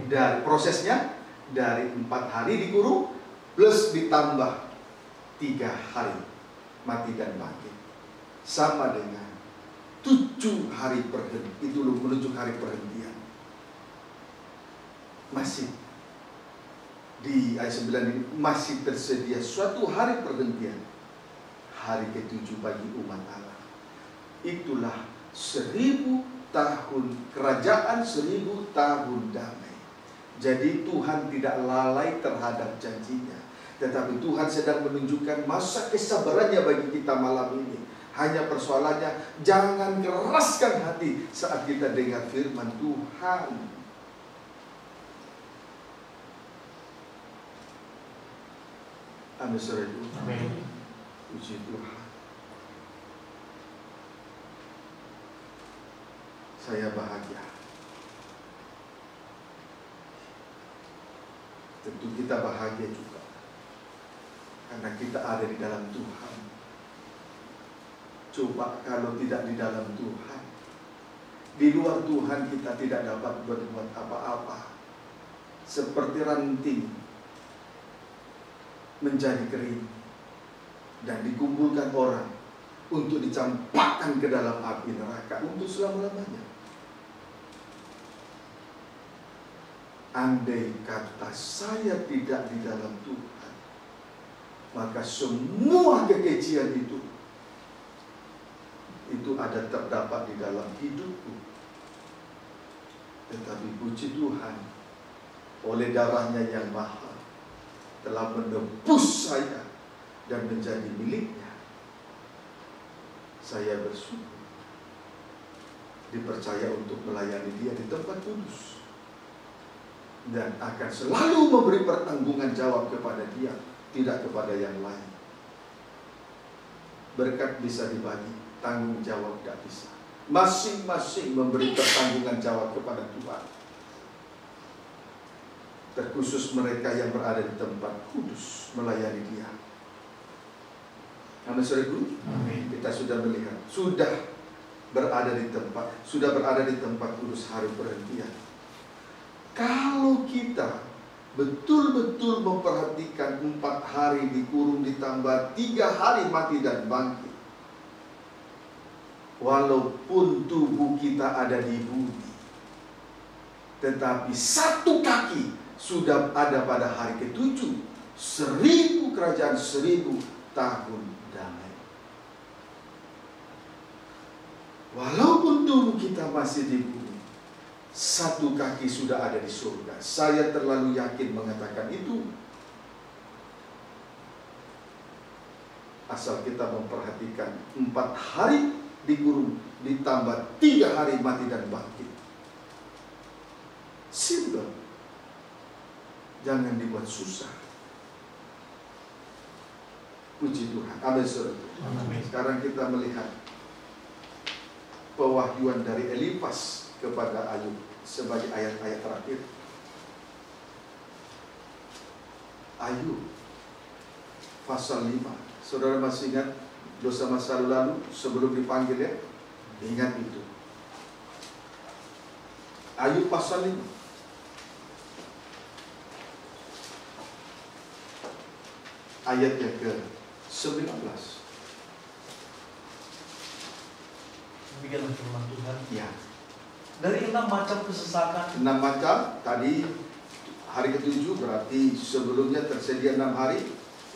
Dan prosesnya dari 4 hari dikurung plus ditambah 3 hari mati dan bangkit, sama dengan 7 hari perhentian. Itu menuju hari perhentian. Masih di ayat 9 ini masih tersedia suatu hari perhentian, hari ke-7 bagi umat Allah. Itulah 1000 tahun kerajaan, 1000 tahun damai. Jadi Tuhan tidak lalai terhadap janjinya, tetapi Tuhan sedang menunjukkan masa kesabarannya bagi kita malam ini. Hanya persoalannya, jangan keraskan hati saat kita dengar firman Tuhan. Amin saudaraku. Amin. Puji Tuhan. Saya bahagia. Tentu kita bahagia juga, karena kita ada di dalam Tuhan. Coba kalau tidak di dalam Tuhan, Di luar Tuhan kita tidak dapat berbuat apa-apa. Seperti ranting menjadi kering dan dikumpulkan orang untuk dicampakkan ke dalam api neraka untuk selama-lamanya. Andai kata saya tidak di dalam Tuhan, maka semua kekejian itu ada terdapat di dalam hidupku. Tetapi puji Tuhan, oleh darahnya yang mahal telah menebus saya dan menjadi miliknya. Saya bersyukur dipercaya untuk melayani Dia di tempat kudus, dan akan selalu memberi pertanggungan jawab kepada Dia, tidak kepada yang lain. Berkat bisa dibagi, tanggung jawab tidak bisa. Masing-masing memberi pertanggungan jawab kepada Tuhan. Terkhusus mereka yang berada di tempat kudus melayani Dia. Amin, saudaraku. Kita sudah melihat, sudah berada di tempat kudus hari perhentian. Kalau kita betul-betul memperhatikan 4 hari dikurung ditambah 3 hari mati dan bangkit, walaupun tubuh kita ada di bumi, tetapi 1 kaki sudah ada pada hari ke-7. 1000 kerajaan, 1000 tahun damai. Walaupun tubuh kita masih di bumi, 1 kaki sudah ada di surga. Saya terlalu yakin mengatakan itu. Asal kita memperhatikan 4 hari dikurung ditambah 3 hari mati dan bangkit. Simple. Jangan dibuat susah. Puji Tuhan. Amin, saudara. Sekarang kita melihat pewahyuan dari Elifas kepada Ayub sebagai ayat-ayat terakhir. Ayub pasal 5. Saudara masih ingat dosa masa lalu sebelum dipanggil ya? Ingat itu. Ayub pasal 5. Ayat yang ke-19. Demikianlah firman Tuhan. Ya. Dari 6 macam kesesakan. 6 macam, tadi hari ke-7 berarti sebelumnya tersedia 6 hari.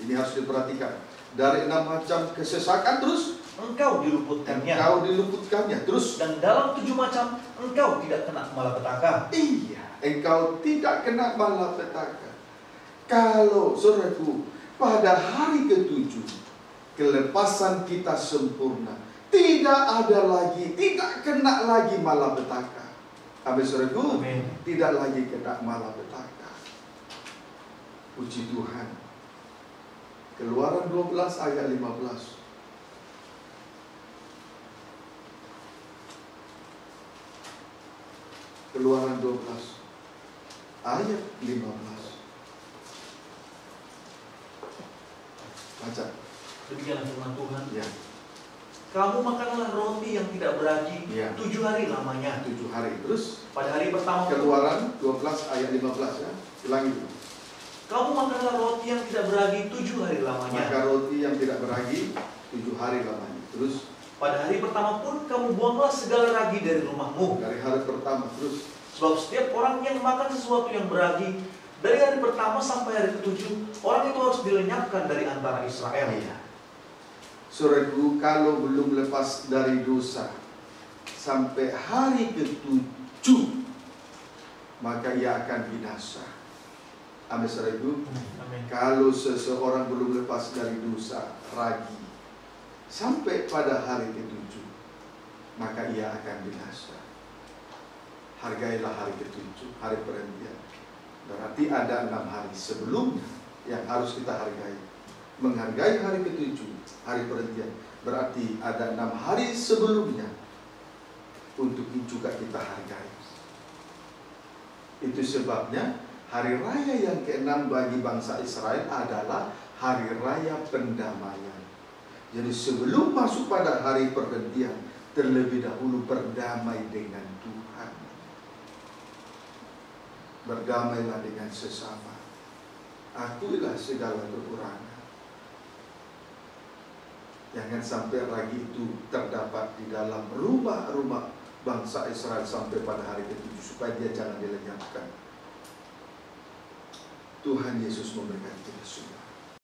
Ini harus diperhatikan. Dari 6 macam kesesakan, terus engkau diluputkannya. Terus dan dalam 7 macam engkau tidak kena malapetaka. Iya, engkau tidak kena malapetaka. Kalau saudaraku, pada hari ke-7 kelepasan kita sempurna, tidak kena lagi malapetaka. Amin, saudaraku. Tidak lagi kena malapetaka. Puji Tuhan. Keluaran 12 ayat 15. Keluaran 12 ayat 15. Baca. Demikianlah firman Tuhan. Ya. Kamu makanlah roti yang tidak beragi 7 hari lamanya. 7 hari. Terus pada hari pertama. Keluaran 12 ayat 15 ya. Ulangi dulu. Kamu makanlah roti yang tidak beragi 7 hari lamanya. Maka roti yang tidak beragi 7 hari lamanya. Terus pada hari pertama pun kamu buanglah segala ragi dari rumahmu. Dari hari pertama. Terus sebab setiap orang yang makan sesuatu yang beragi dari hari pertama sampai hari ke-7, orang itu harus dilenyapkan dari antara Israel. Iya. Saudaraku, kalau belum lepas dari dosa sampai hari ke-7, maka ia akan binasa. Amin, saudaraku. Kalau seseorang belum lepas dari dosa ragi sampai pada hari ke-7, maka ia akan binasa. Hargailah hari ke-7, hari perhentian. Berarti ada 6 hari sebelumnya yang harus kita hargai. Menghargai hari ke-7, hari perhentian, berarti ada 6 hari sebelumnya untuk juga kita hargai. Itu sebabnya hari raya yang ke-6 bagi bangsa Israel adalah hari raya pendamaian. Jadi sebelum masuk pada hari perhentian, terlebih dahulu berdamai dengan Tuhan. Berdamailah dengan sesama. Akuilah segala kekurangan. Jangan sampai lagi itu terdapat di dalam rumah-rumah bangsa Israel sampai pada hari ke-7, supaya dia jangan dilenyapkan. Tuhan Yesus memberkati kita semua.